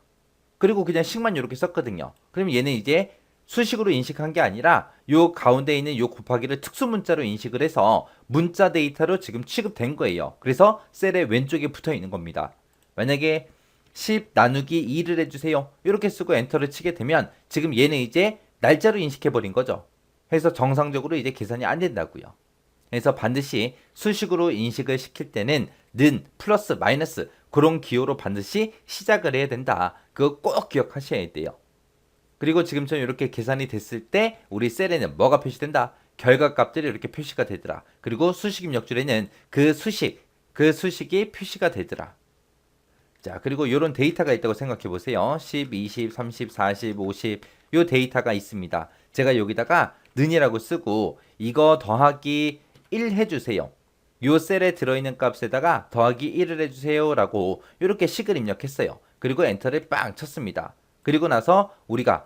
그리고 그냥 식만 이렇게 썼거든요. 그럼 얘는 이제 수식으로 인식한 게 아니라 요 가운데 있는 요 곱하기를 특수 문자로 인식을 해서 문자 데이터로 지금 취급된 거예요. 그래서 셀의 왼쪽에 붙어 있는 겁니다. 만약에 10 나누기 2를 해주세요. 이렇게 쓰고 엔터를 치게 되면 지금 얘는 이제 날짜로 인식해버린 거죠. 그래서 정상적으로 이제 계산이 안 된다고요. 그래서 반드시 수식으로 인식을 시킬 때는 는, 플러스, 마이너스 그런 기호로 반드시 시작을 해야 된다. 그거 꼭 기억하셔야 돼요. 그리고 지금처럼 이렇게 계산이 됐을 때 우리 셀에는 뭐가 표시된다? 결과값들이 이렇게 표시가 되더라. 그리고 수식 입력줄에는 그 수식이 표시가 되더라. 자, 그리고 이런 데이터가 있다고 생각해 보세요. 10, 20, 30, 40, 50 요 데이터가 있습니다. 제가 여기다가 는이라고 쓰고 이거 더하기 1 해주세요. 요 셀에 들어있는 값에다가 더하기 1을 해주세요 라고 이렇게 식을 입력했어요. 그리고 엔터를 빵 쳤습니다. 그리고 나서 우리가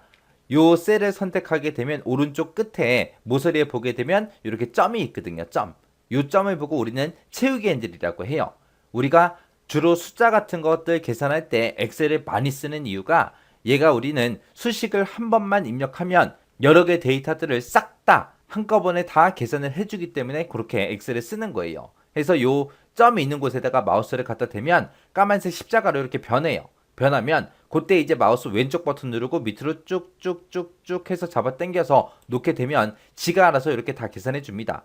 요 셀을 선택하게 되면 오른쪽 끝에 모서리에 보게 되면 이렇게 점이 있거든요. 점. 요 점을 보고 우리는 채우기 핸들이라고 해요. 우리가 주로 숫자 같은 것들 계산할 때 엑셀을 많이 쓰는 이유가 얘가 우리는 수식을 한 번만 입력하면 여러 개 데이터들을 싹 다 한꺼번에 다 계산을 해주기 때문에 그렇게 엑셀을 쓰는 거예요. 그래서 요 점이 있는 곳에다가 마우스를 갖다 대면 까만색 십자가로 이렇게 변해요. 변하면 그때 이제 마우스 왼쪽 버튼 누르고 밑으로 쭉쭉쭉쭉 해서 잡아 당겨서 놓게 되면 지가 알아서 이렇게 다 계산해 줍니다.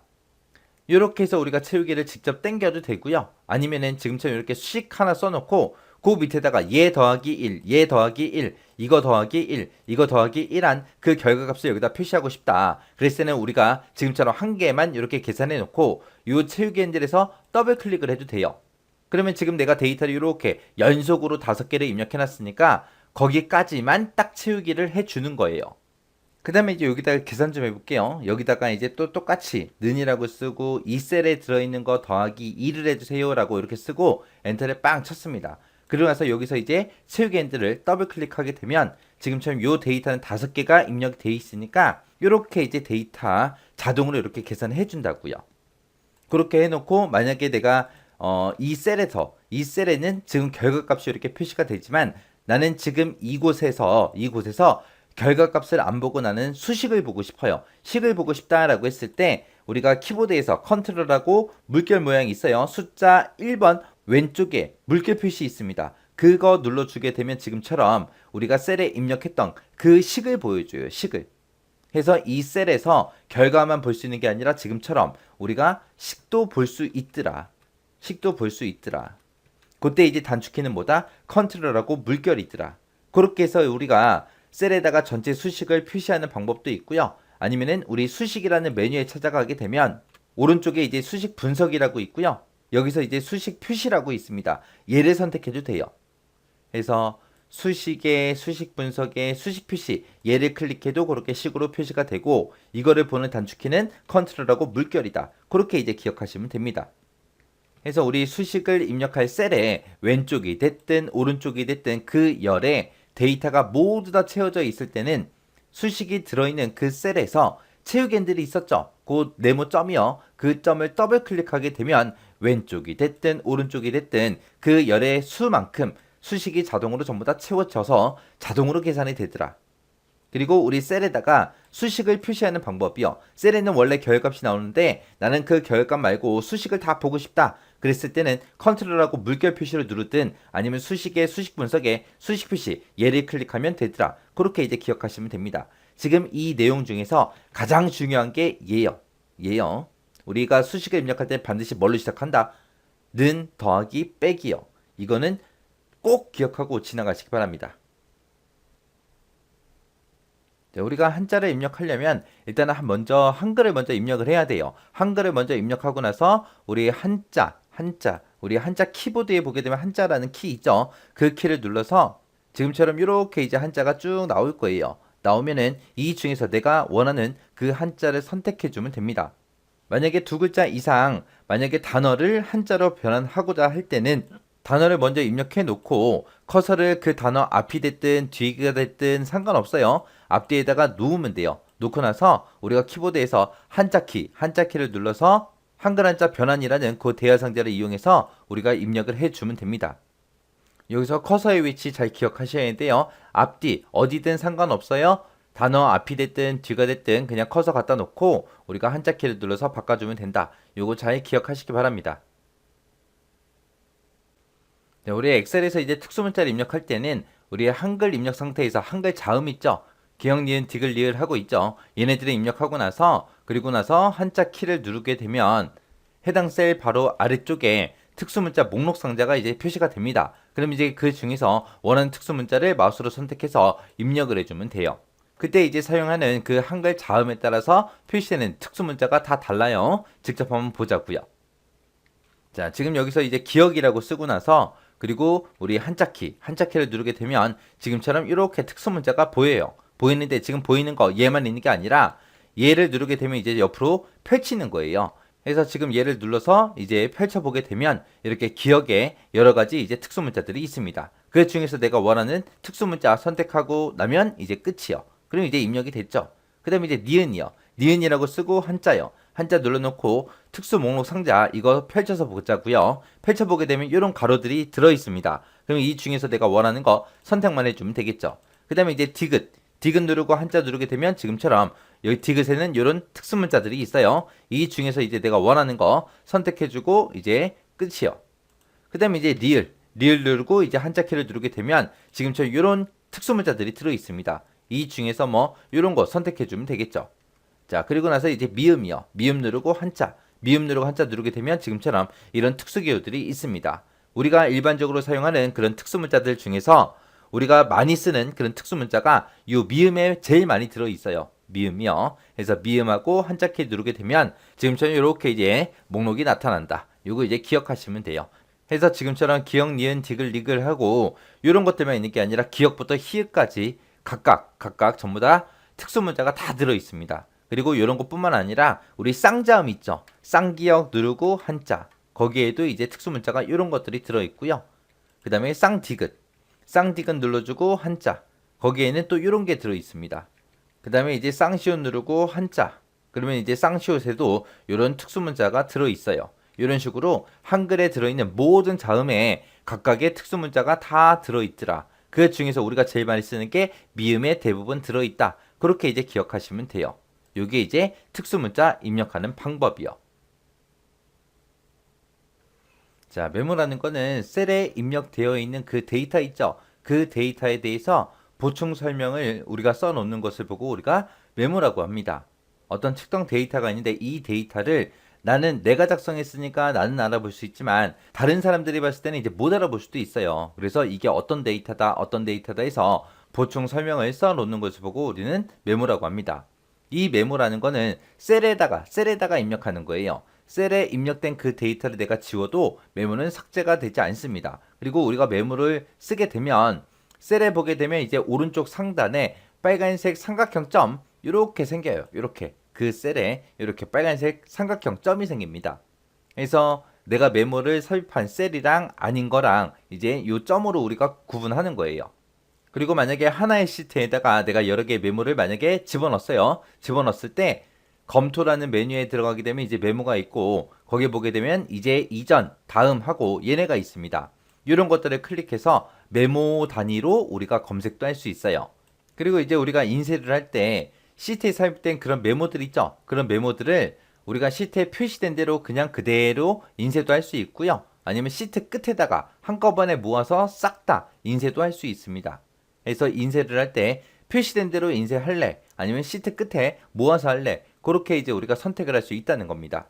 이렇게 해서 우리가 채우기를 직접 당겨도 되고요. 아니면은 지금처럼 이렇게 수식 하나 써놓고 그 밑에다가 얘 더하기 1, 얘 더하기 1, 이거 더하기 1, 이거 더하기 1한 그 결과값을 여기다 표시하고 싶다. 그랬을 때는 우리가 지금처럼 한 개만 이렇게 계산해 놓고 이 채우기 핸들에서 더블 클릭을 해도 돼요. 그러면 지금 내가 데이터를 이렇게 연속으로 5개를 입력해 놨으니까 거기까지만 딱 채우기를 해주는 거예요. 그 다음에 이제 여기다가 계산 좀 해볼게요. 여기다가 이제 또 똑같이 는이라고 쓰고 이 셀에 들어있는 거 더하기 2를 해주세요 라고 이렇게 쓰고 엔터를 빵 쳤습니다. 그러고 나서 여기서 이제 채우기 핸들을 더블 클릭하게 되면 지금처럼 요 데이터는 5개가 입력이 돼 있으니까 이렇게 이제 데이터 자동으로 이렇게 계산해 준다고요. 그렇게 해놓고 만약에 내가 이 셀에는 지금 결과값이 이렇게 표시가 되지만 나는 지금 이곳에서 결과값을 안 보고 나는 수식을 보고 싶어요. 식을 보고 싶다라고 했을 때 우리가 키보드에서 컨트롤하고 물결 모양이 있어요. 숫자 1번 왼쪽에 물결 표시 있습니다. 그거 눌러주게 되면 지금처럼 우리가 셀에 입력했던 그 식을 보여줘요. 식을. 해서 이 셀에서 결과만 볼 수 있는 게 아니라 지금처럼 우리가 식도 볼 수 있더라. 식도 볼 수 있더라. 그때 이제 단축키는 뭐다? 컨트롤하고 물결이더라. 그렇게 해서 우리가 셀에다가 전체 수식을 표시하는 방법도 있고요. 아니면은 우리 수식이라는 메뉴에 찾아가게 되면 오른쪽에 이제 수식 분석이라고 있고요. 여기서 이제 수식 표시라고 있습니다. 얘를 선택해도 돼요. 그래서 수식의 수식 분석의 수식 표시 얘를 클릭해도 그렇게 식으로 표시가 되고 이거를 보는 단축키는 컨트롤하고 물결이다. 그렇게 이제 기억하시면 됩니다. 그래서 우리 수식을 입력할 셀에 왼쪽이 됐든 오른쪽이 됐든 그 열에 데이터가 모두 다 채워져 있을 때는 수식이 들어있는 그 셀에서 채우기들이 있었죠. 그 네모 점이요. 그 점을 더블 클릭하게 되면 왼쪽이 됐든 오른쪽이 됐든 그 열의 수만큼 수식이 자동으로 전부 다 채워져서 자동으로 계산이 되더라. 그리고 우리 셀에다가 수식을 표시하는 방법이요. 셀에는 원래 결값이 나오는데 나는 그 결값 말고 수식을 다 보고 싶다. 그랬을 때는 컨트롤하고 물결 표시를 누르든 아니면 수식의 수식 분석에 수식 표시 얘를 클릭하면 되더라. 그렇게 이제 기억하시면 됩니다. 지금 이 내용 중에서 가장 중요한 게 얘요. 우리가 수식을 입력할 때 반드시 뭘로 시작한다? 는 더하기 빼기요. 이거는 꼭 기억하고 지나가시기 바랍니다. 우리가 한자를 입력하려면 일단은 먼저 한글을 먼저 입력을 해야 돼요. 한글을 먼저 입력하고 나서 우리 우리 한자 키보드에 보게 되면 한자라는 키 있죠. 그 키를 눌러서 지금처럼 이렇게 이제 한자가 쭉 나올 거예요. 나오면은 이 중에서 내가 원하는 그 한자를 선택해 주면 됩니다. 만약에 두 글자 이상 만약에 단어를 한자로 변환하고자 할 때는 단어를 먼저 입력해 놓고 커서를 그 단어 앞이 됐든 뒤가 됐든 상관없어요. 앞뒤에다가 놓으면 돼요. 놓고 나서 우리가 키보드에서 한자키를 눌러서 한글 한자 변환이라는 그 대화 상자를 이용해서 우리가 입력을 해주면 됩니다. 여기서 커서의 위치 잘 기억하셔야 돼요. 앞뒤 어디든 상관없어요. 단어 앞이 됐든 뒤가 됐든 그냥 커서 갖다 놓고 우리가 한자키를 눌러서 바꿔주면 된다. 요거 잘 기억하시기 바랍니다. 네, 우리 엑셀에서 이제 특수문자를 입력할 때는 우리 한글 입력 상태에서 한글 자음 있죠? 기역, 니은, 디귿, 리을 하고 있죠? 얘네들을 입력하고 나서 그리고 나서 한자 키를 누르게 되면 해당 셀 바로 아래쪽에 특수문자 목록 상자가 이제 표시가 됩니다. 그럼 이제 그 중에서 원하는 특수문자를 마우스로 선택해서 입력을 해주면 돼요. 그때 이제 사용하는 그 한글 자음에 따라서 표시되는 특수문자가 다 달라요. 직접 한번 보자고요. 자, 지금 여기서 이제 기억이라고 쓰고 나서 그리고 우리 한자키를 누르게 되면 지금처럼 이렇게 특수문자가 보여요. 보이는데 지금 보이는 거 얘만 있는 게 아니라 얘를 누르게 되면 이제 옆으로 펼치는 거예요. 그래서 지금 얘를 눌러서 이제 펼쳐보게 되면 이렇게 기억에 여러 가지 이제 특수문자들이 있습니다. 그 중에서 내가 원하는 특수문자 선택하고 나면 이제 끝이요. 그럼 이제 입력이 됐죠. 그 다음에 이제 니은이요. 니은이라고 쓰고 한자요. 한자 눌러놓고 특수 목록 상자 이거 펼쳐서 보자고요. 펼쳐보게 되면 이런 가로들이 들어있습니다. 그럼 이 중에서 내가 원하는 거 선택만 해주면 되겠죠. 그 다음에 이제 디귿 누르고 한자 누르게 되면 지금처럼 여기 디귿에는 이런 특수문자들이 있어요. 이 중에서 이제 내가 원하는 거 선택해주고 이제 끝이요. 그 다음에 이제 리을 누르고 이제 한자 키를 누르게 되면 지금처럼 이런 특수문자들이 들어있습니다. 이 중에서 뭐 이런 거 선택해주면 되겠죠. 자, 그리고 나서 이제 미음이요. 미음 누르고 한자 누르게 되면 지금처럼 이런 특수기호들이 있습니다. 우리가 일반적으로 사용하는 그런 특수문자들 중에서 우리가 많이 쓰는 그런 특수문자가 이 미음에 제일 많이 들어있어요. 미음이요. 그래서 미음하고 한자키 누르게 되면 지금처럼 이렇게 이제 목록이 나타난다. 요거 이제 기억하시면 돼요. 그래서 지금처럼 기역, 니은, 디귿, 리글 하고 이런 것들만 있는 게 아니라 기역부터 히읗까지 각각 전부 다 특수문자가 다 들어있습니다. 그리고 이런 것뿐만 아니라 우리 쌍자음 있죠. 쌍기역 누르고 한자. 거기에도 이제 특수문자가 이런 것들이 들어있고요. 그 다음에 쌍디귿 눌러주고 한자. 거기에는 또 이런 게 들어있습니다. 그 다음에 이제 쌍시옷 누르고 한자. 그러면 이제 쌍시옷에도 이런 특수문자가 들어있어요. 이런 식으로 한글에 들어있는 모든 자음에 각각의 특수문자가 다 들어있더라. 그 중에서 우리가 제일 많이 쓰는 게 미음에 대부분 들어있다. 그렇게 이제 기억하시면 돼요. 요게 이제 특수문자 입력하는 방법이요. 자, 메모라는 거는 셀에 입력되어 있는 그 데이터 있죠. 그 데이터에 대해서 보충 설명을 우리가 써놓는 것을 보고 우리가 메모라고 합니다. 어떤 특정 데이터가 있는데 이 데이터를 나는 내가 작성했으니까 나는 알아볼 수 있지만 다른 사람들이 봤을 때는 이제 못 알아볼 수도 있어요. 그래서 이게 어떤 데이터다, 어떤 데이터다 해서 보충 설명을 써 놓는 것을 보고 우리는 메모라고 합니다. 이 메모라는 거는 셀에다가 입력하는 거예요. 셀에 입력된 그 데이터를 내가 지워도 메모는 삭제가 되지 않습니다. 그리고 우리가 메모를 쓰게 되면 셀에 보게 되면 이제 오른쪽 상단에 빨간색 삼각형 점 이렇게 생겨요. 이렇게 그 셀에 이렇게 빨간색 삼각형 점이 생깁니다. 그래서 내가 메모를 삽입한 셀이랑 아닌 거랑 이제 이 점으로 우리가 구분하는 거예요. 그리고 만약에 하나의 시트에다가 내가 여러 개의 메모를 만약에 집어넣었어요. 집어넣었을 때 검토라는 메뉴에 들어가게 되면 이제 메모가 있고 거기에 보게 되면 이제 이전, 다음 하고 얘네가 있습니다. 이런 것들을 클릭해서 메모 단위로 우리가 검색도 할 수 있어요. 그리고 이제 우리가 인쇄를 할 때 시트에 삽입된 그런 메모들 있죠. 그런 메모들을 우리가 시트에 표시된 대로 그냥 그대로 인쇄도 할 수 있고요. 아니면 시트 끝에다가 한꺼번에 모아서 싹 다 인쇄도 할 수 있습니다. 그래서 인쇄를 할 때 표시된 대로 인쇄할래? 아니면 시트 끝에 모아서 할래? 그렇게 이제 우리가 선택을 할 수 있다는 겁니다.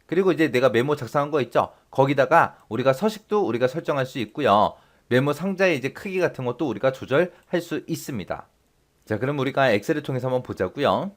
그리고 이제 내가 메모 작성한 거 있죠? 거기다가 우리가 서식도 우리가 설정할 수 있고요. 메모 상자의 이제 크기 같은 것도 우리가 조절할 수 있습니다. 자, 그럼 우리가 엑셀을 통해서 한번 보자고요.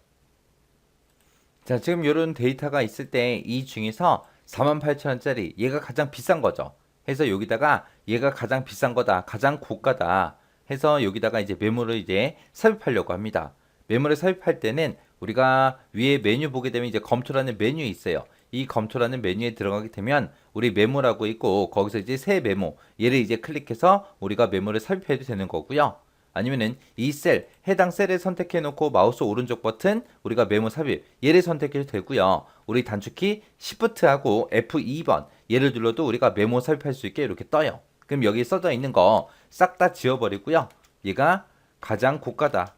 자, 지금 이런 데이터가 있을 때 이 중에서 48,000원짜리 얘가 가장 비싼 거죠. 해서 여기다가 얘가 가장 비싼 거다, 가장 고가다 해서 여기다가 이제 메모를 이제 삽입하려고 합니다. 메모를 삽입할 때는 우리가 위에 메뉴 보게 되면 이제 검토라는 메뉴 있어요. 이 검토라는 메뉴에 들어가게 되면 우리 메모라고 있고 거기서 이제 새 메모 얘를 이제 클릭해서 우리가 메모를 삽입해도 되는 거고요. 아니면은 이 셀, 해당 셀을 선택해 놓고 마우스 오른쪽 버튼 우리가 메모 삽입 얘를 선택해도 되고요. 우리 단축키 Shift하고 F2번 얘를 눌러도 우리가 메모 삽입할 수 있게 이렇게 떠요. 그럼 여기 써져 있는 거 싹 다 지워버리고요. 얘가 가장 고가다,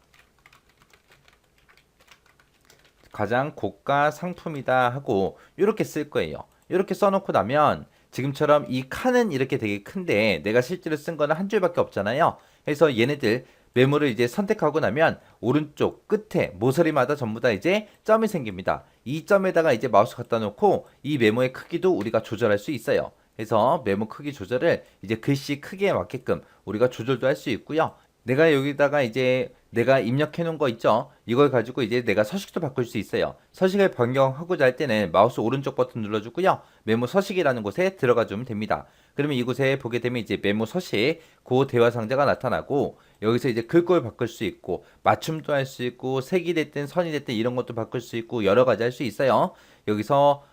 가장 고가 상품이다 하고 이렇게 쓸 거예요. 이렇게 써놓고 나면 지금처럼 이 칸은 이렇게 되게 큰데 내가 실제로 쓴 거는 한 줄밖에 없잖아요. 그래서 얘네들 메모를 이제 선택하고 나면 오른쪽 끝에 모서리마다 전부 다 이제 점이 생깁니다. 이 점에다가 이제 마우스 갖다 놓고 이 메모의 크기도 우리가 조절할 수 있어요. 그래서 메모 크기 조절을 이제 글씨 크기에 맞게끔 우리가 조절도 할 수 있고요. 내가 여기다가 이제 내가 입력해 놓은 거 있죠? 이걸 가지고 이제 내가 서식도 바꿀 수 있어요. 서식을 변경하고자 할 때는 마우스 오른쪽 버튼 눌러주고요. 메모 서식이라는 곳에 들어가 주면 됩니다. 그러면 이곳에 보게 되면 이제 메모 서식, 그 대화 상자가 나타나고 여기서 이제 글꼴 바꿀 수 있고 맞춤도 할 수 있고 색이 됐든 선이 됐든 이런 것도 바꿀 수 있고 여러 가지 할 수 있어요. 여기서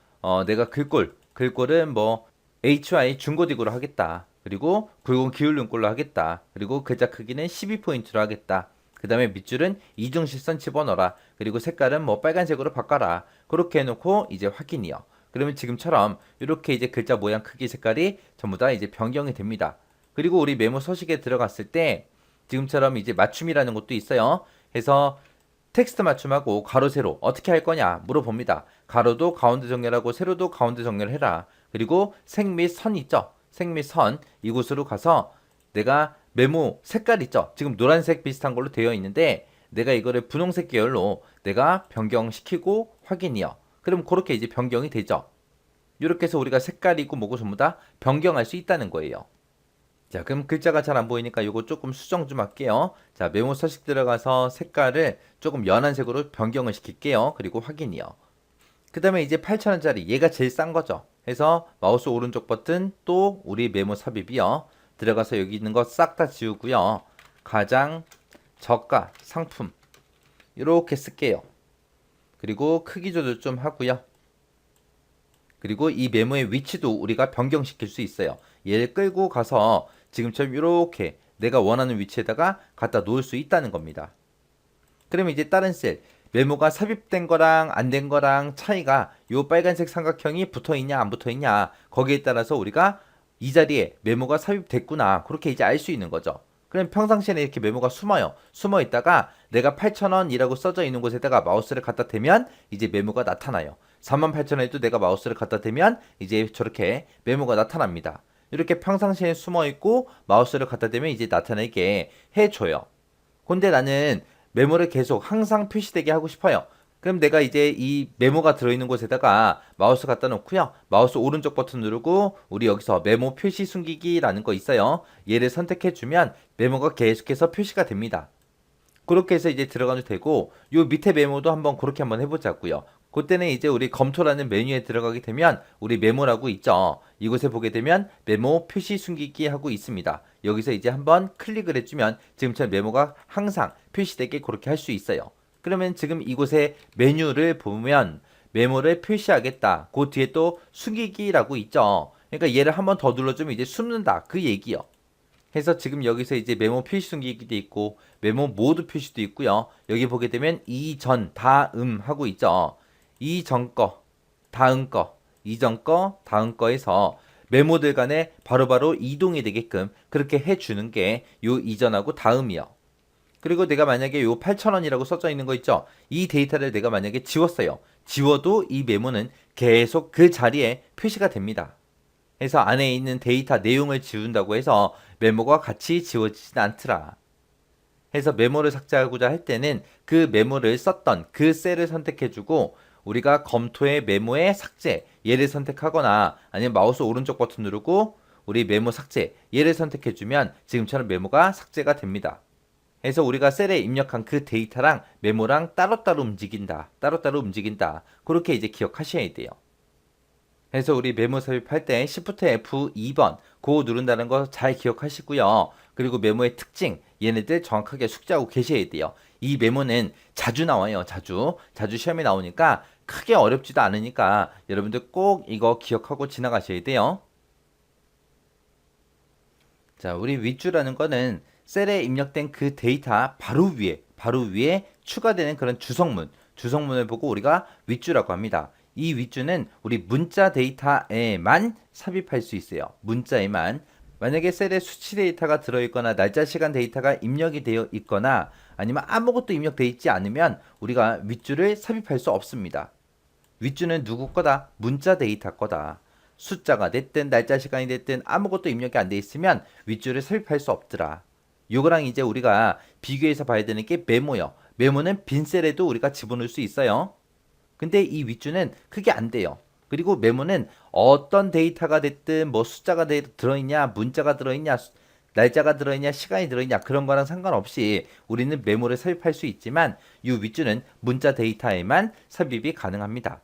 내가 글꼴은 뭐 HY 중고딕으로 하겠다. 그리고 굵은 기울는 꼴로 하겠다. 그리고 글자 크기는 12포인트로 하겠다. 그 다음에 밑줄은 이중실선 집어넣어라. 그리고 색깔은 뭐 빨간색으로 바꿔라. 그렇게 해놓고 이제 확인이요. 그러면 지금처럼 이렇게 이제 글자 모양 크기 색깔이 전부 다 이제 변경이 됩니다. 그리고 우리 메모 서식에 들어갔을 때 지금처럼 이제 맞춤이라는 것도 있어요. 그래서 텍스트 맞춤하고 가로 세로 어떻게 할 거냐 물어봅니다. 가로도 가운데 정렬하고 세로도 가운데 정렬해라. 그리고 색 및 선 있죠. 색 및 선 이곳으로 가서 내가 메모 색깔 있죠. 지금 노란색 비슷한 걸로 되어 있는데 내가 이거를 분홍색 계열로 내가 변경시키고 확인이요. 그럼 그렇게 이제 변경이 되죠. 이렇게 해서 우리가 색깔이고 뭐고 전부 다 변경할 수 있다는 거예요. 자, 그럼 글자가 잘 안 보이니까 이거 조금 수정 좀 할게요. 자, 메모 서식 들어가서 색깔을 조금 연한 색으로 변경을 시킬게요. 그리고 확인이요. 그 다음에 이제 8,000원짜리 얘가 제일 싼 거죠. 해서 마우스 오른쪽 버튼 또 우리 메모 삽입이요. 들어가서 여기 있는 거 싹 다 지우고요. 가장 저가 상품 이렇게 쓸게요. 그리고 크기 조절 좀 하고요. 그리고 이 메모의 위치도 우리가 변경시킬 수 있어요. 얘를 끌고 가서 지금처럼 이렇게 내가 원하는 위치에다가 갖다 놓을 수 있다는 겁니다. 그러면 이제 다른 셀 메모가 삽입된 거랑 안 된 거랑 차이가 요 빨간색 삼각형이 붙어 있냐 안 붙어 있냐 거기에 따라서 우리가 이 자리에 메모가 삽입됐구나 그렇게 이제 알 수 있는 거죠. 그럼 평상시에는 이렇게 메모가 숨어 있다가 내가 8,000원이라고 써져 있는 곳에다가 마우스를 갖다 대면 이제 메모가 나타나요. 48,000원에도 내가 마우스를 갖다 대면 이제 저렇게 메모가 나타납니다. 이렇게 평상시에 숨어 있고 마우스를 갖다 대면 이제 나타나게 해줘요. 근데 나는 메모를 계속 항상 표시되게 하고 싶어요. 그럼 내가 이제 이 메모가 들어있는 곳에다가 마우스 갖다 놓고요. 마우스 오른쪽 버튼 누르고 우리 여기서 메모 표시 숨기기라는 거 있어요. 얘를 선택해주면 메모가 계속해서 표시가 됩니다. 그렇게 해서 이제 들어가도 되고 요 밑에 메모도 한번 그렇게 한번 해보자고요. 그때는 이제 우리 검토라는 메뉴에 들어가게 되면 우리 메모라고 있죠. 이곳에 보게 되면 메모 표시 숨기기 하고 있습니다. 여기서 이제 한번 클릭을 해주면 지금처럼 메모가 항상 표시되게 그렇게 할 수 있어요. 그러면 지금 이곳에 메뉴를 보면 메모를 표시하겠다. 그 뒤에 또 숨기기라고 있죠. 그러니까 얘를 한번 더 눌러주면 이제 숨는다. 그 얘기요. 해서 지금 여기서 이제 메모 표시 숨기기도 있고 메모 모드 표시도 있고요. 여기 보게 되면 이전 다음 하고 있죠. 이전 거, 다음 거, 이전 거, 다음 거에서 메모들 간에 바로바로 이동이 되게끔 그렇게 해주는 게 요 이전하고 다음이요. 그리고 내가 만약에 요 8,000원이라고 써져 있는 거 있죠. 이 데이터를 내가 만약에 지웠어요. 지워도 이 메모는 계속 그 자리에 표시가 됩니다. 해서 안에 있는 데이터 내용을 지운다고 해서 메모가 같이 지워지진 않더라. 해서 메모를 삭제하고자 할 때는 그 메모를 썼던 그 셀을 선택해주고 우리가 검토의 메모의 삭제 얘를 선택하거나 아니면 마우스 오른쪽 버튼 누르고 우리 메모 삭제 얘를 선택해주면 지금처럼 메모가 삭제가 됩니다. 해서 우리가 셀에 입력한 그 데이터랑 메모랑 따로따로 움직인다. 따로따로 움직인다. 그렇게 이제 기억하셔야 돼요. 그래서 우리 메모 삽입할 때 Shift F2번 그거 누른다는 거 잘 기억하시고요. 그리고 메모의 특징 얘네들 정확하게 숙지하고 계셔야 돼요. 이 메모는 자주 나와요. 자주 시험에 나오니까 크게 어렵지도 않으니까 여러분들 꼭 이거 기억하고 지나가셔야 돼요. 자, 우리 윗줄라는 거는 셀에 입력된 그 데이터 바로 위에 추가되는 그런 주성문을 보고 우리가 윗줄라고 합니다. 이 윗줄은 우리 문자 데이터에만 삽입할 수 있어요. 문자에만. 만약에 셀에 수치 데이터가 들어있거나 날짜 시간 데이터가 입력이 되어 있거나 아니면 아무것도 입력되어 있지 않으면 우리가 윗줄을 삽입할 수 없습니다. 윗줄은 누구 거다? 문자 데이터 거다. 숫자가 됐든 날짜 시간이 됐든 아무것도 입력이 안 돼 있으면 윗줄을 삽입할 수 없더라. 요거랑 이제 우리가 비교해서 봐야 되는 게 메모요. 메모는 빈 셀에도 우리가 집어넣을 수 있어요. 근데 이 윗줄은 그게 안 돼요. 그리고 메모는 어떤 데이터가 됐든 뭐 숫자가 들어있냐, 문자가 들어있냐, 날짜가 들어있냐, 시간이 들어있냐 그런 거랑 상관없이 우리는 메모를 삽입할 수 있지만 이 윗줄은 문자 데이터에만 삽입이 가능합니다.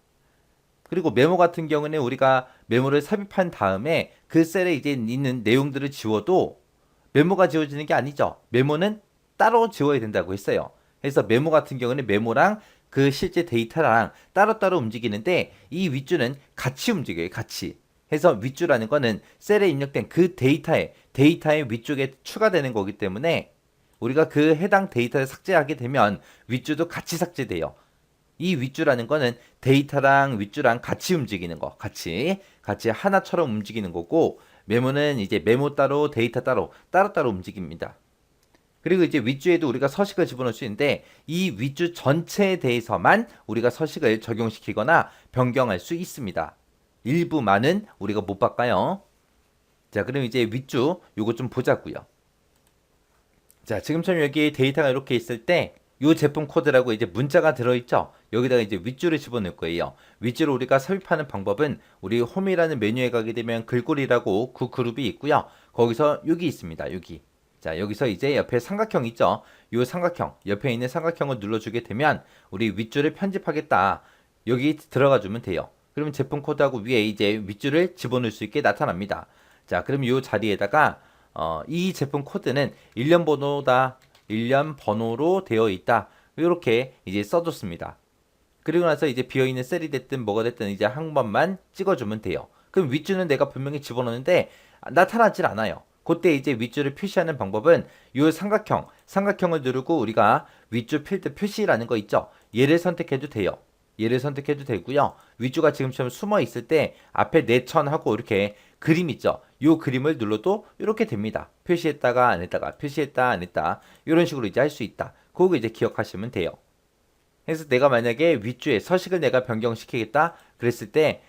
그리고 메모 같은 경우는 우리가 메모를 삽입한 다음에 그 셀에 이제 있는 내용들을 지워도 메모가 지워지는 게 아니죠. 메모는 따로 지워야 된다고 했어요. 그래서 메모 같은 경우는 메모랑 그 실제 데이터랑 따로따로 움직이는데 이 윗줄은 같이 움직여요. 같이. 해서 윗줄라는 거는 셀에 입력된 그 데이터의 위쪽에 추가되는 거기 때문에 우리가 그 해당 데이터를 삭제하게 되면 윗줄도 같이 삭제돼요. 이 윗줄라는 거는 데이터랑 윗줄랑 같이 움직이는 거. 같이 하나처럼 움직이는 거고 메모는 이제 메모 따로 데이터 따로 움직입니다. 그리고 이제 윗줄에도 우리가 서식을 집어넣을 수 있는데 이 윗줄 전체에 대해서만 우리가 서식을 적용시키거나 변경할 수 있습니다. 일부만은 우리가 못 바꿔요. 자, 그럼 이제 윗줄 요거 좀 보자고요. 자, 지금처럼 여기 데이터가 이렇게 있을 때 이 제품 코드라고 이제 문자가 들어있죠. 여기다가 이제 윗줄을 집어넣을 거예요. 윗줄을 우리가 삽입하는 방법은 우리 홈이라는 메뉴에 가게 되면 글꼴이라고 그 그룹이 있고요. 거기서 여기 있습니다. 여기. 자, 여기서 이제 옆에 삼각형 있죠. 이 삼각형, 옆에 있는 삼각형을 눌러주게 되면 우리 윗줄을 편집하겠다. 여기 들어가 주면 돼요. 그러면 제품 코드하고 위에 이제 윗줄을 집어넣을 수 있게 나타납니다. 자, 그럼 이 자리에다가 이 제품 코드는 일련 번호다. 일련 번호로 되어 있다. 이렇게 이제 써줬습니다. 그리고 나서 이제 비어있는 셀이 됐든 뭐가 됐든 이제 한 번만 찍어주면 돼요. 그럼 윗줄은 내가 분명히 집어넣는데 나타나질 않아요. 그때 이제 윗줄을 표시하는 방법은 이 삼각형을 누르고 우리가 윗줄 필드 표시라는 거 있죠. 얘를 선택해도 돼요. 얘를 선택해도 되고요. 윗줄가 지금처럼 숨어 있을 때 앞에 내천하고 이렇게 그림 있죠. 이 그림을 눌러도 이렇게 됩니다. 표시했다가 안 했다가 표시했다 안 했다 이런 식으로 이제 할 수 있다. 그거 이제 기억하시면 돼요. 그래서 내가 만약에 윗줄에 서식을 내가 변경시키겠다 그랬을 때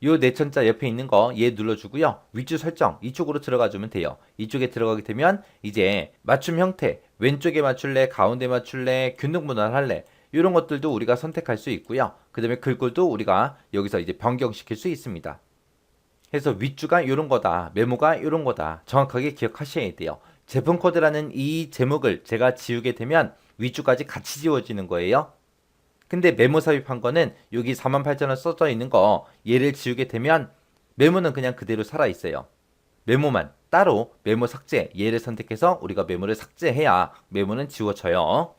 요 내천자 옆에 있는 거 얘 눌러주고요. 윗줄 설정 이쪽으로 들어가 주면 돼요. 이쪽에 들어가게 되면 이제 맞춤 형태 왼쪽에 맞출래 가운데 맞출래 균등 분할 할래 이런 것들도 우리가 선택할 수 있고요. 그 다음에 글꼴도 우리가 여기서 이제 변경시킬 수 있습니다. 그래서 윗주가 이런 거다, 메모가 이런 거다 정확하게 기억하셔야 돼요. 제품 코드라는 이 제목을 제가 지우게 되면 윗주까지 같이 지워지는 거예요. 근데 메모 삽입한 거는 여기 48,000원 써져 있는 거 얘를 지우게 되면 메모는 그냥 그대로 살아 있어요. 메모만 따로 메모 삭제 얘를 선택해서 우리가 메모를 삭제해야 메모는 지워져요.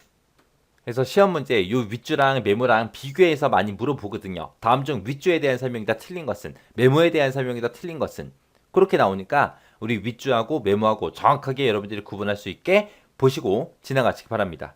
그래서 시험 문제 요 윗줄랑 메모랑 비교해서 많이 물어보거든요. 다음 중 윗줄에 대한 설명이 다 틀린 것은, 메모에 대한 설명이 다 틀린 것은, 그렇게 나오니까 우리 윗줄하고 메모하고 정확하게 여러분들이 구분할 수 있게 보시고 지나가시기 바랍니다.